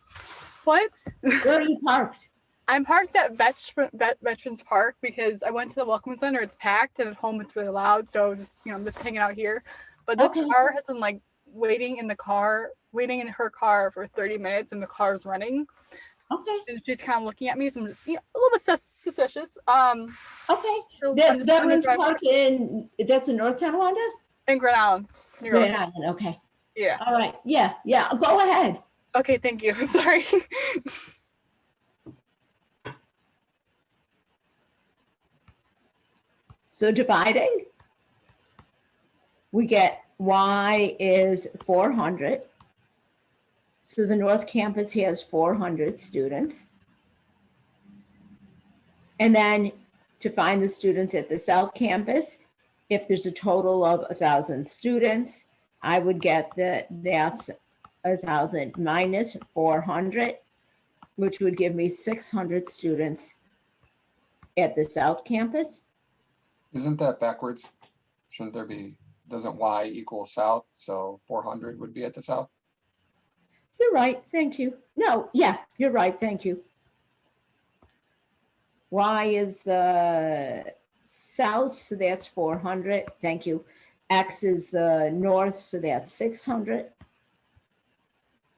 What? Where are you parked? I'm parked at Veterans Park because I went to the Welcome Center. It's packed, and at home it's really loud. So just I'm just hanging out here. But this Okay. car has been like waiting in her car for 30 minutes, and the car's running. Okay, And she's kind of looking at me, so I'm just a little bit suspicious. okay. So I'm That's just gonna Veterans drive Park that's in North Tonawanda? in Grand Island, New York. Grand Island, okay. Yeah. All right, yeah, go ahead. Okay. Thank you. Sorry. So dividing, we get y is 400. So the North Campus has 400 students. And then to find the students at the South Campus, if there's a total of 1,000 students, I would get that's 1,000 minus 400, which would give me 600 students at the South Campus. Isn't that backwards? Shouldn't there be, doesn't y equal south? So 400 would be at the south? You're right, thank you. No, yeah, you're right, thank you. Y is the south, so that's 400, thank you. X is the north, so that's 600.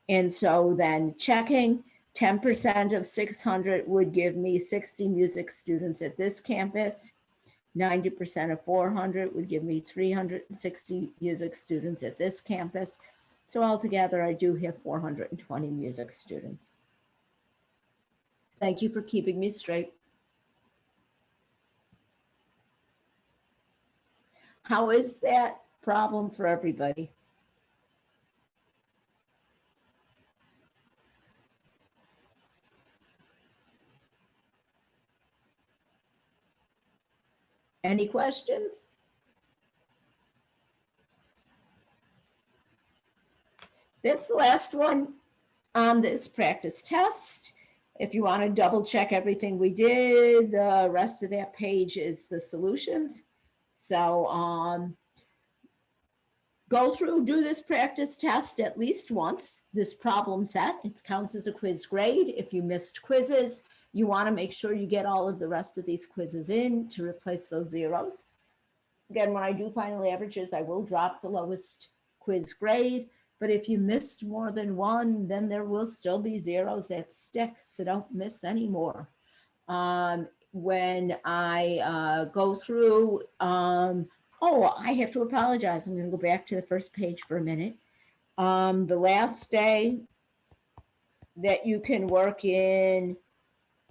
And so then checking, 10% of 600 would give me 60 music students at this campus. 90% of 400 would give me 360 music students at this campus. So altogether, I do have 420 music students. Thank you for keeping me straight. How is that problem for everybody? Any questions? That's the last one on this practice test. If you want to double check everything we did, the rest of that page is the solutions. So go through, do this practice test at least once, this problem set. It counts as a quiz grade. If you missed quizzes, you want to make sure you get all of the rest of these quizzes in to replace those zeros. Again, when I do final averages, I will drop the lowest quiz grade. But if you missed more than one, then there will still be zeros that stick, so don't miss any more. When I go through, oh, I have to apologize. I'm going to go back to the first page for a minute. The last day that you can work in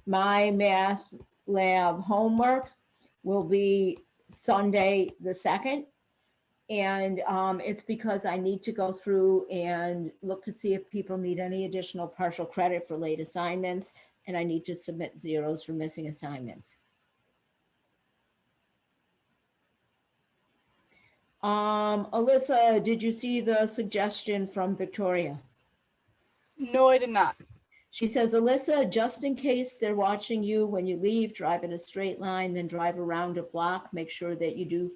my math lab homework will be Sunday the 2nd. And it's because I need to go through and look to see if people need any additional partial credit for late assignments, and I need to submit zeros for missing assignments. Alyssa, did you see the suggestion from Victoria? No, I did not. She says, Alyssa, just in case they're watching you when you leave, drive in a straight line, then drive around a block. Make sure that you do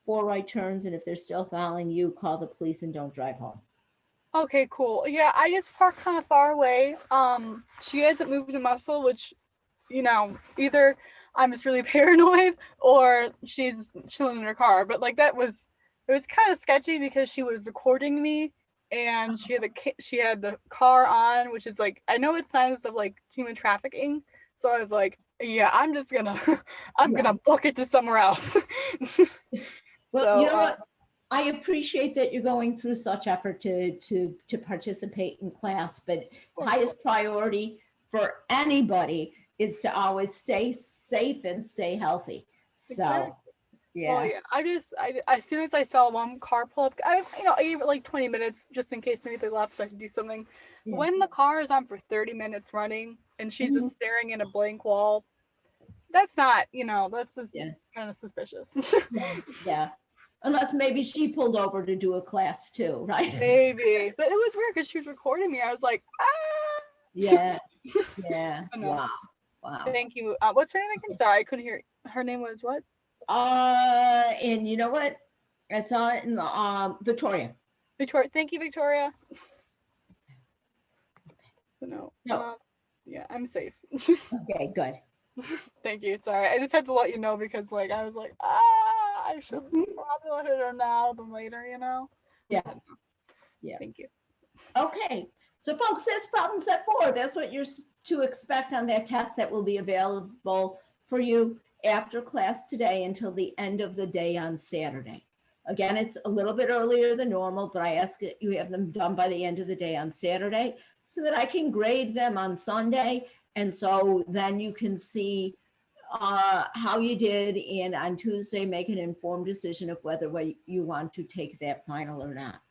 4 right turns, and if they're still following you, call the police and don't drive home. Okay, cool. Yeah, I just parked kind of far away. She hasn't moved a muscle, which, either I'm just really paranoid or she's chilling in her car. But like it was kind of sketchy because she was recording me and she had the car on, which is like, I know it's signs of like human trafficking. So I was like, yeah, I'm just gonna gonna book it to somewhere else. Well, So, you know what? I appreciate that you're going through such effort to participate in class, but highest priority for anybody is to always stay safe and stay healthy. So, Exactly. yeah. Well, yeah, I as soon as I saw one car pull up, I gave it like 20 minutes just in case maybe they left so I could do something. Yeah. when the car is on for 30 minutes running and she's Mhm. just staring at a blank wall, that's not, that's just Yeah. kind of suspicious. Yeah. Unless maybe she pulled over to do a class too, right? Maybe. But it was weird because she was recording me. I was like, ah. Yeah, yeah. I know. Wow. Wow. Thank you. What's her name again? Sorry, I couldn't hear. Her name was what? And you know what? I saw it in the Victoria. Victoria. Thank you, Victoria. No. No. Yeah, I'm safe. Okay, good. Thank you. Sorry, I just had to let you know because I was like, I should probably let her know now than later. Yeah. But no. Yeah. Thank you. Okay. So folks, that's problem set 4. That's what you're to expect on that test that will be available for you after class today until the end of the day on Saturday. Again, it's a little bit earlier than normal, but I ask that you have them done by the end of the day on Saturday so that I can grade them on Sunday. And so then you can see how you did, and on Tuesday make an informed decision of whether you want to take that final or not.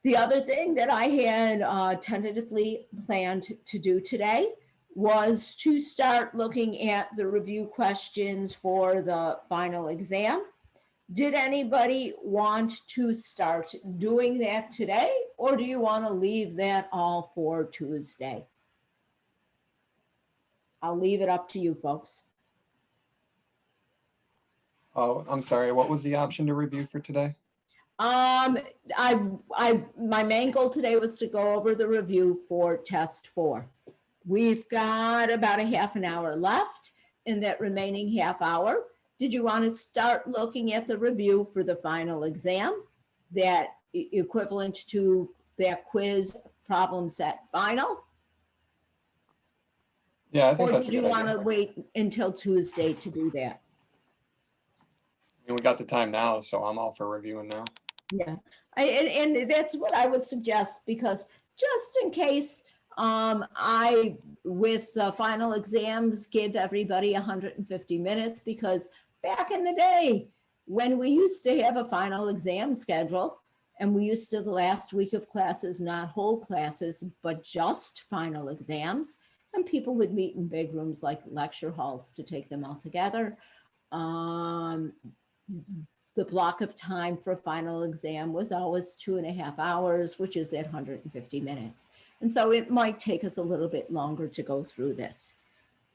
The other thing that I had tentatively planned to do today was to start looking at the review questions for the final exam. Did anybody want to start doing that today, or do you want to leave that all for Tuesday? I'll leave it up to you folks. Oh, I'm sorry. What was the option to review for today? My main goal today was to go over the review for test 4. We've got about a half an hour left in that remaining half hour. Did you want to start looking at the review for the final exam, that equivalent to that quiz problem set final? Yeah, I think Or that's did a you good want idea. to wait until Tuesday to do that? I mean, we got the time now, so I'm all for reviewing now. Yeah, and that's what I would suggest, because just in case, I, with the final exams, gave everybody 150 minutes, because back in the day, when we used to have a final exam schedule, and we used to the last week of classes, not whole classes, but just final exams, and people would meet in big rooms like lecture halls to take them all together. The block of time for a final exam was always 2.5 hours, which is at 150 minutes. And so it might take us a little bit longer to go through this.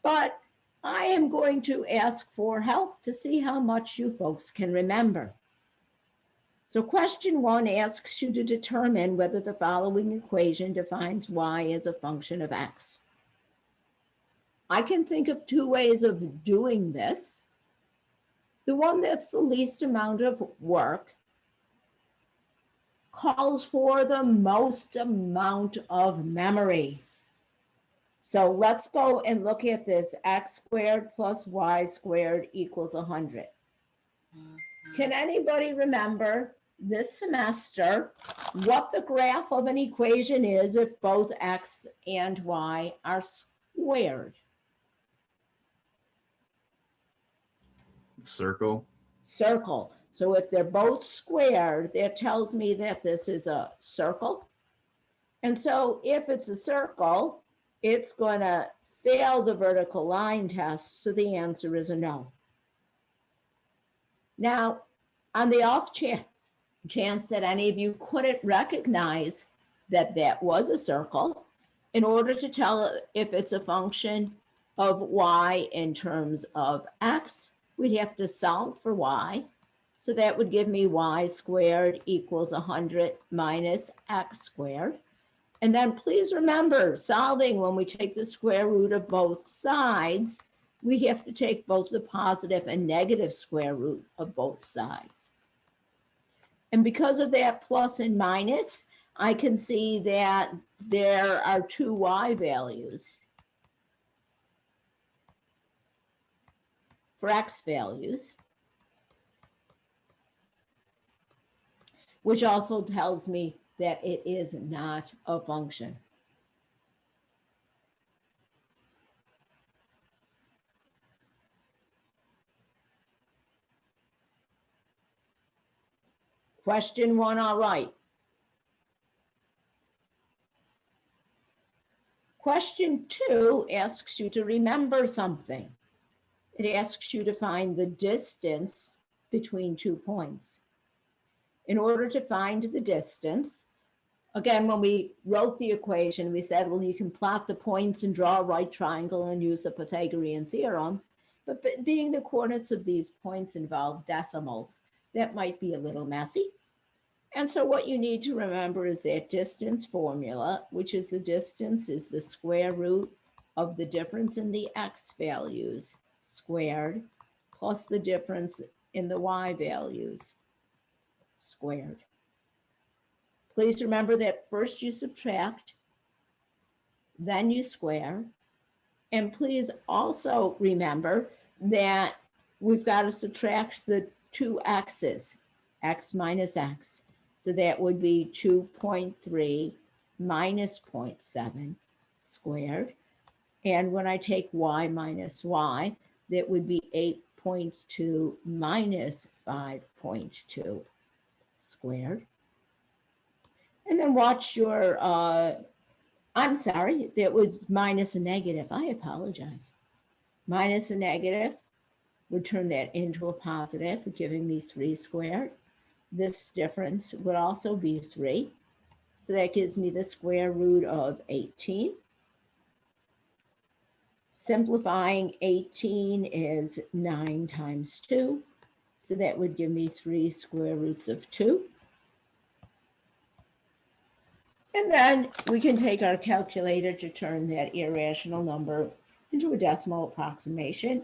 But I am going to ask for help to see how much you folks can remember. So question 1 asks you to determine whether the following equation defines y as a function of x. I can think of 2 ways of doing this. The one that's the least amount of work calls for the most amount of memory. So let's go and look at this. X squared plus y squared equals 100. Can anybody remember this semester what the graph of an equation is if both x and y are squared? Circle. Circle. So if they're both squared, that tells me that this is a circle. And so if it's a circle, it's going to fail the vertical line test. So the answer is a no. Now, on the off chance that any of you couldn't recognize that that was a circle, in order to tell if it's a function of y in terms of x, we'd have to solve for y. So that would give me y squared equals 100 minus x squared. And then please remember, solving, when we take the square root of both sides, we have to take both the positive and negative square root of both sides. And because of that plus and minus, I can see that there are 2 y values for x values, which also tells me that it is not a function. Question 1, all right. Question 2 asks you to remember something. It asks you to find the distance between 2 points. In order to find the distance, again, when we wrote the equation, we said, well, you can plot the points and draw a right triangle and use the Pythagorean theorem. But being the coordinates of these points involve decimals, that might be a little messy. And so what you need to remember is that distance formula, which is the distance is the square root of the difference in the x values squared plus the difference in the y values squared. Please remember that first you subtract, then you square. And please also remember that we've got to subtract the two x's, x minus x. So that would be 2.3 minus 0.7 squared. And when I take y minus y, that would be 8.2 minus 5.2 squared. And then watch your, I'm sorry, that was minus a negative. I apologize. Minus a negative would turn that into a positive, giving me 3 squared. This difference would also be 3. So that gives me the square root of 18. Simplifying 18 is 9 times 2. So that would give me 3 square roots of 2. And then we can take our calculator to turn that irrational number into a decimal approximation.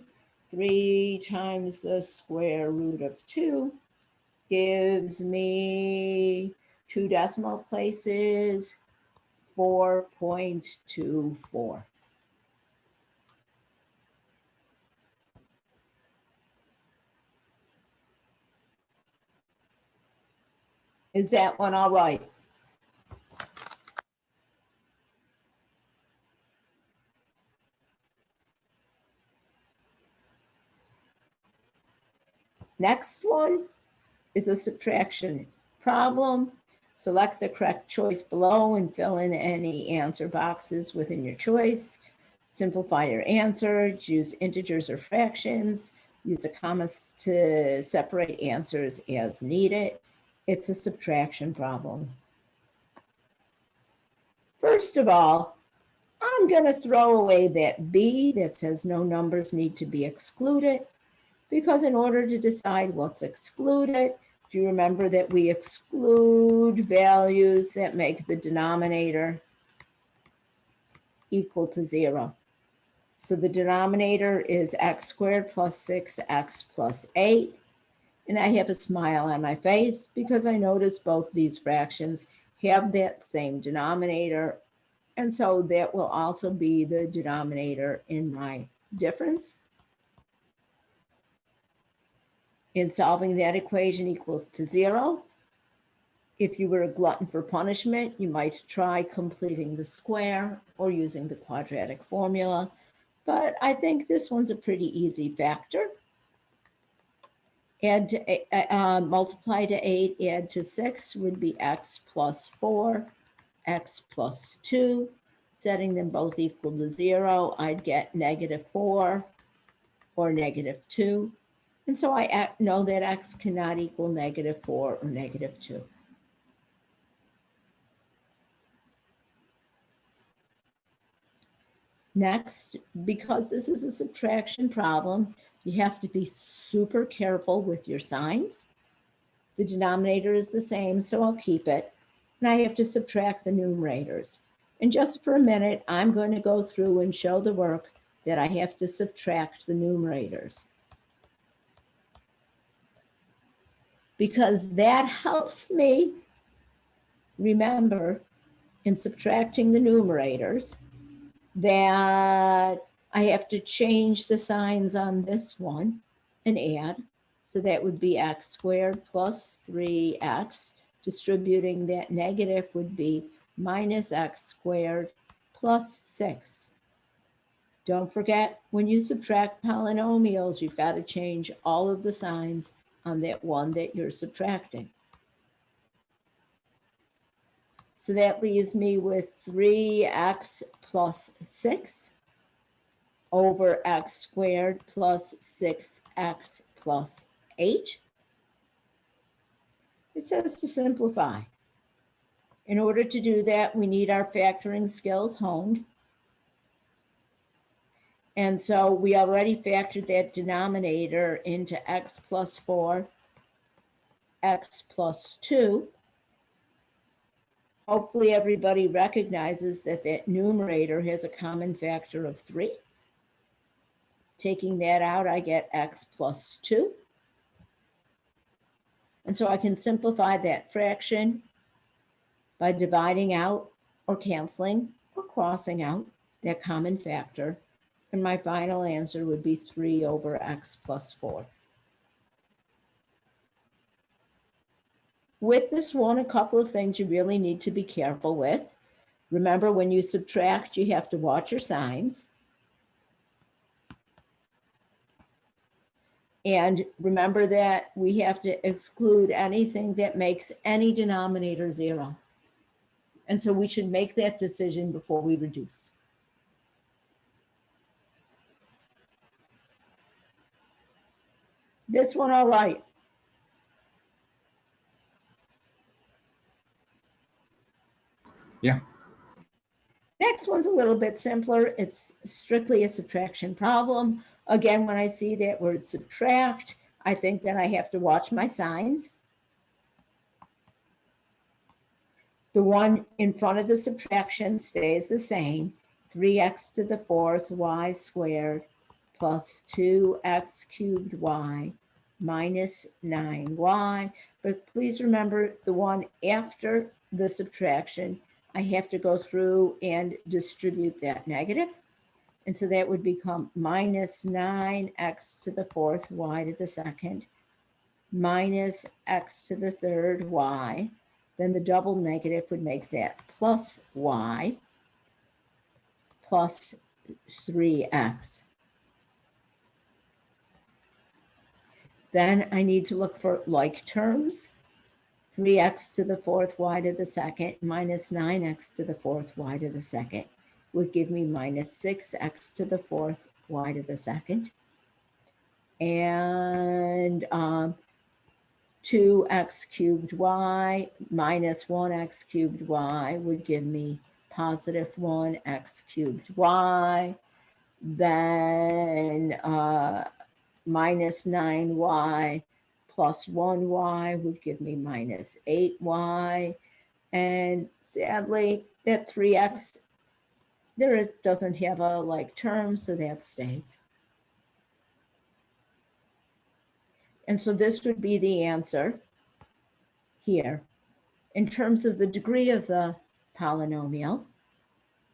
3 times the square root of 2 gives me 2 decimal places, 4.24. Is that one all right? Next one is a subtraction problem. Select the correct choice below and fill in any answer boxes within your choice. Simplify your answer, use integers or fractions, use a comma to separate answers as needed. It's a subtraction problem. First of all, I'm going to throw away that B that says no numbers need to be excluded, because in order to decide what's excluded, do you remember that we exclude values that make the denominator equal to 0? So the denominator is x squared plus 6x plus 8. And I have a smile on my face because I notice both these fractions have that same denominator. And so that will also be the denominator in my difference. In solving that equation equals to 0, if you were a glutton for punishment, you might try completing the square or using the quadratic formula. But I think this one's a pretty easy factor. Add to, multiply to 8, add to 6 would be x plus 4, x plus 2. Setting them both equal to 0, I'd get -4 or -2. And so I know that x cannot equal -4 or -2. Next, because this is a subtraction problem, you have to be super careful with your signs. The denominator is the same, so I'll keep it. And I have to subtract the numerators. And just for a minute, I'm going to go through and show the work that I have to subtract the numerators, because that helps me remember in subtracting the numerators that I have to change the signs on this one and add. So that would be x squared plus 3x. Distributing that negative would be minus x squared plus 6. Don't forget, when you subtract polynomials, you've got to change all of the signs on that one that you're subtracting. So that leaves me with 3x plus 6 over x squared plus 6x plus 8. It says to simplify. In order to do that, we need our factoring skills honed. And so we already factored that denominator into x plus 4, x plus 2. Hopefully everybody recognizes that that numerator has a common factor of 3. Taking that out, I get x plus 2. And so I can simplify that fraction by dividing out or canceling or crossing out that common factor. And my final answer would be 3 over x plus 4. With this one, a couple of things you really need to be careful with. Remember, when you subtract, you have to watch your signs. And remember that we have to exclude anything that makes any denominator 0. And so we should make that decision before we reduce. This one, all right. Yeah. Next one's a little bit simpler. It's strictly a subtraction problem. Again, when I see that word subtract, I think that I have to watch my signs. The one in front of the subtraction stays the same, 3x to the 4th y squared plus 2x cubed y minus 9y. But please remember the one after the subtraction, I have to go through and distribute that negative. And so that would become minus 9x to the 4th y to the 2nd minus x to the 3rd y. Then the double negative would make that plus y plus 3x. Then I need to look for like terms. 3x to the 4th y to the 2nd minus 9x to the 4th y to the 2nd would give me minus 6x to the 4th y to the 2nd. And 2x cubed y minus 1x cubed y would give me positive 1x cubed y. Then minus 9y plus 1y would give me minus 8y. And sadly, that 3x, doesn't have a like term, so that stays. And so this would be the answer here. In terms of the degree of the polynomial,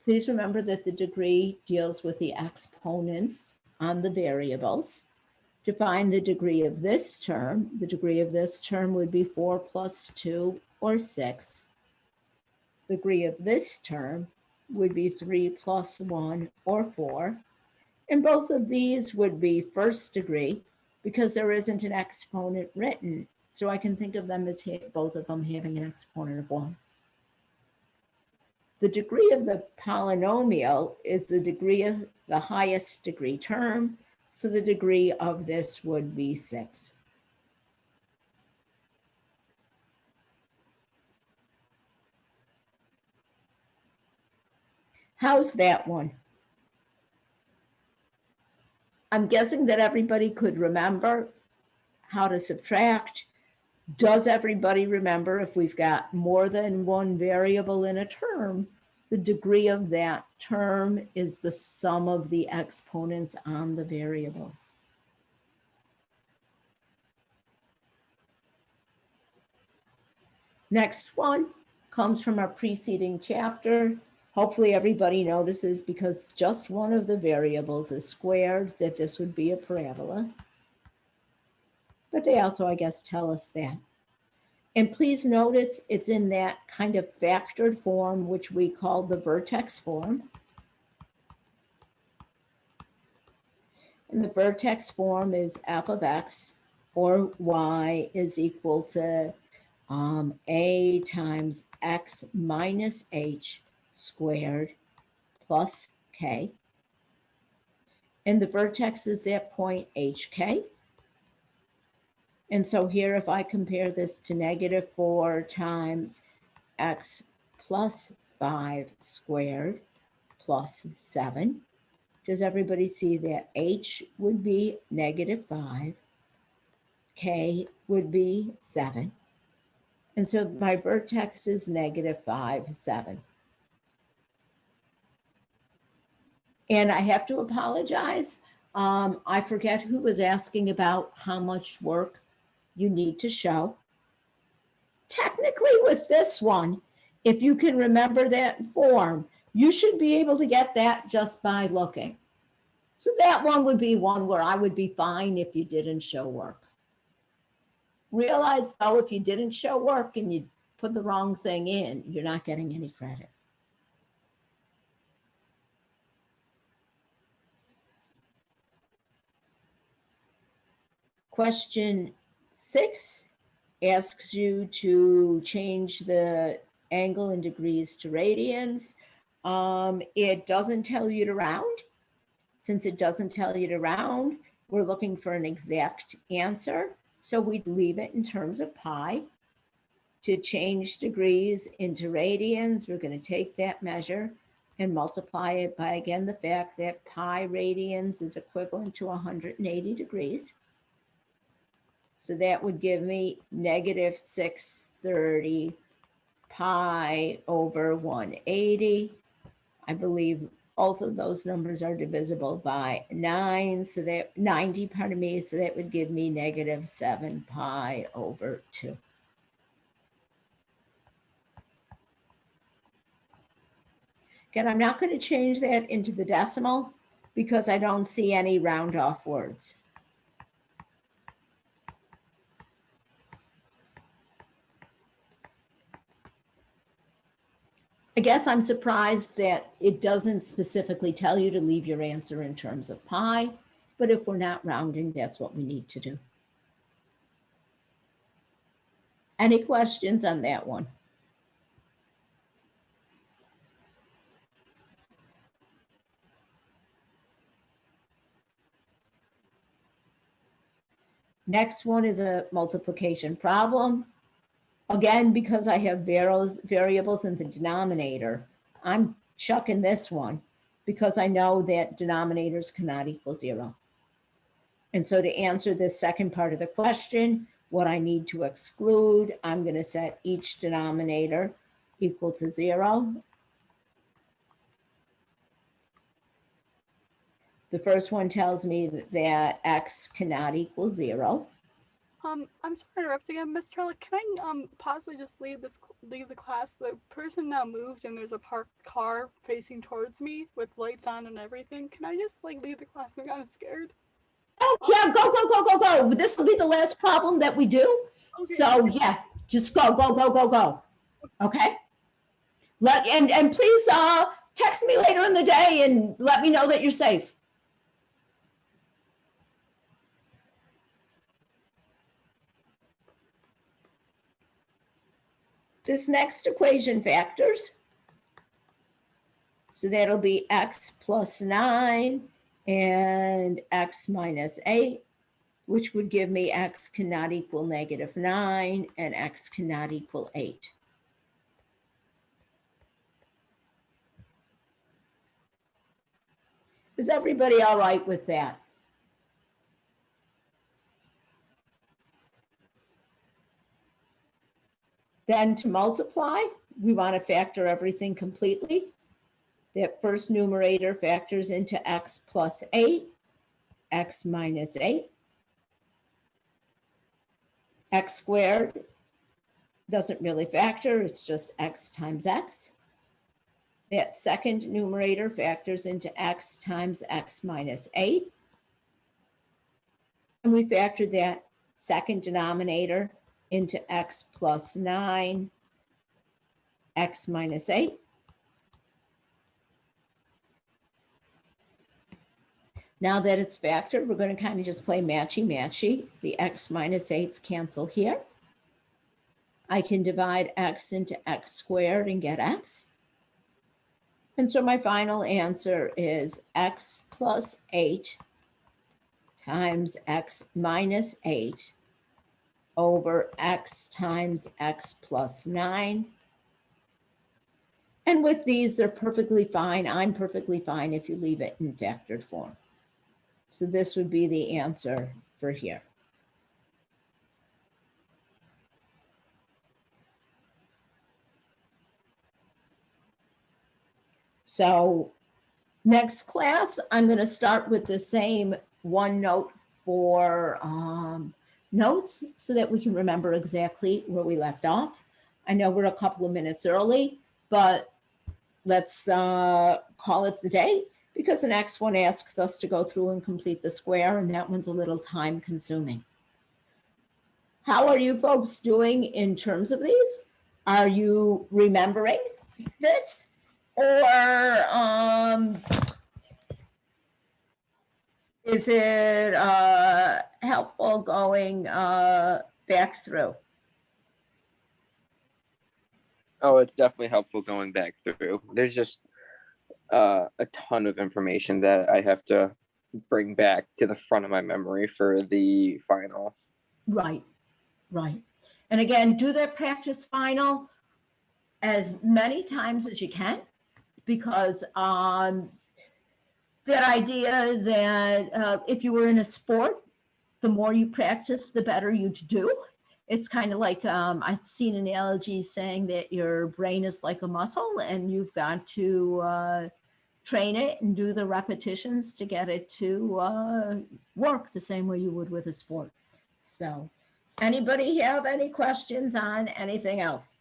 please remember that the degree deals with the exponents on the variables. To find the degree of this term, the degree of this term would be 4 plus 2 or 6. The degree of this term would be 3 plus 1 or 4. And both of these would be first degree because there isn't an exponent written. So I can think of them as both of them having an exponent of 1. The degree of the polynomial is the degree of the highest degree term. So the degree of this would be 6. How's that one? I'm guessing that everybody could remember how to subtract. Does everybody remember if we've got more than one variable in a term, the degree of that term is the sum of the exponents on the variables? Next one comes from our preceding chapter. Hopefully everybody notices because just one of the variables is squared that this would be a parabola. But they also, I guess, tell us that. And please notice it's in that kind of factored form, which we call the vertex form. And the vertex form is f of x or y is equal to A times x minus h squared plus k. And the vertex is that point hk. And so here, if I compare this to -4 times x plus 5 squared plus 7, does everybody see that h would be -5, k would be 7. And so my vertex is -5, 7. And I have to apologize. I forget who was asking about how much work you need to show. Technically with this one, if you can remember that form, you should be able to get that just by looking. So that one would be one where I would be fine if you didn't show work. Realize though, if you didn't show work and you put the wrong thing in, you're not getting any credit. Question 6 asks you to change the angle in degrees to radians. It doesn't tell you to round. Since it doesn't tell you to round, we're looking for an exact answer. So we'd leave it in terms of pi. To change degrees into radians, we're going to take that measure and multiply it by, again, the fact that pi radians is equivalent to 180 degrees. So that would give me -630 pi over 180. I believe both of those numbers are divisible by 9, so that 90, pardon me, so that would give me -7 pi over 2. Again, I'm not going to change that into the decimal because I don't see any round off words. I guess I'm surprised that it doesn't specifically tell you to leave your answer in terms of pi, but if we're not rounding, that's what we need to do. Any questions on that one? Next one is a multiplication problem. Again, because I have variables in the denominator, I'm chucking this one because I know that denominators cannot equal 0. And so to answer this second part of the question, what I need to exclude, I'm going to set each denominator equal to 0. The first one tells me that x cannot equal 0. I'm sorry to interrupt again, Miss Turley. Can I possibly just leave the class? The person now moved and there's a parked car facing towards me with lights on and everything. Can I just like leave the class? I'm kind of scared. Oh yeah, go. This will be the last problem that we do. Okay. So yeah, just go. Okay. And please text me later in the day and let me know that you're safe. This next equation factors. So that'll be x plus 9 and x minus 8, which would give me x cannot equal -9 and x cannot equal 8. Is everybody all right with that? Then to multiply, we want to factor everything completely. That first numerator factors into x plus 8, x minus 8. X squared doesn't really factor, it's just x times x. That second numerator factors into x times x minus 8. And we factored that second denominator into x plus 9, x minus 8. Now that it's factored, we're going to kind of just play matchy-matchy. The x minus 8s cancel here. I can divide x into x squared and get x. And so my final answer is x plus 8 times x minus 8 over x times x plus 9. And with these, they're perfectly fine. I'm perfectly fine if you leave it in factored form. So this would be the answer for here. So next class, I'm going to start with the same OneNote for notes so that we can remember exactly where we left off. I know we're a couple of minutes early, but let's call it the day because the next one asks us to go through and complete the square, and that one's a little time consuming. How are you folks doing in terms of these? Are you remembering this? Or is it helpful going back through? Oh, it's definitely helpful going back through. There's just a ton of information that I have to bring back to the front of my memory for the final. Right, right. And again, do that practice final as many times as you can, because that idea that if you were in a sport, the more you practice, the better you do. It's kind of like I've seen analogies saying that your brain is like a muscle and you've got to train it and do the repetitions to get it to work the same way you would with a sport. So anybody have any questions on anything else?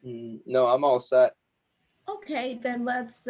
No, I'm all set. Okay, then let's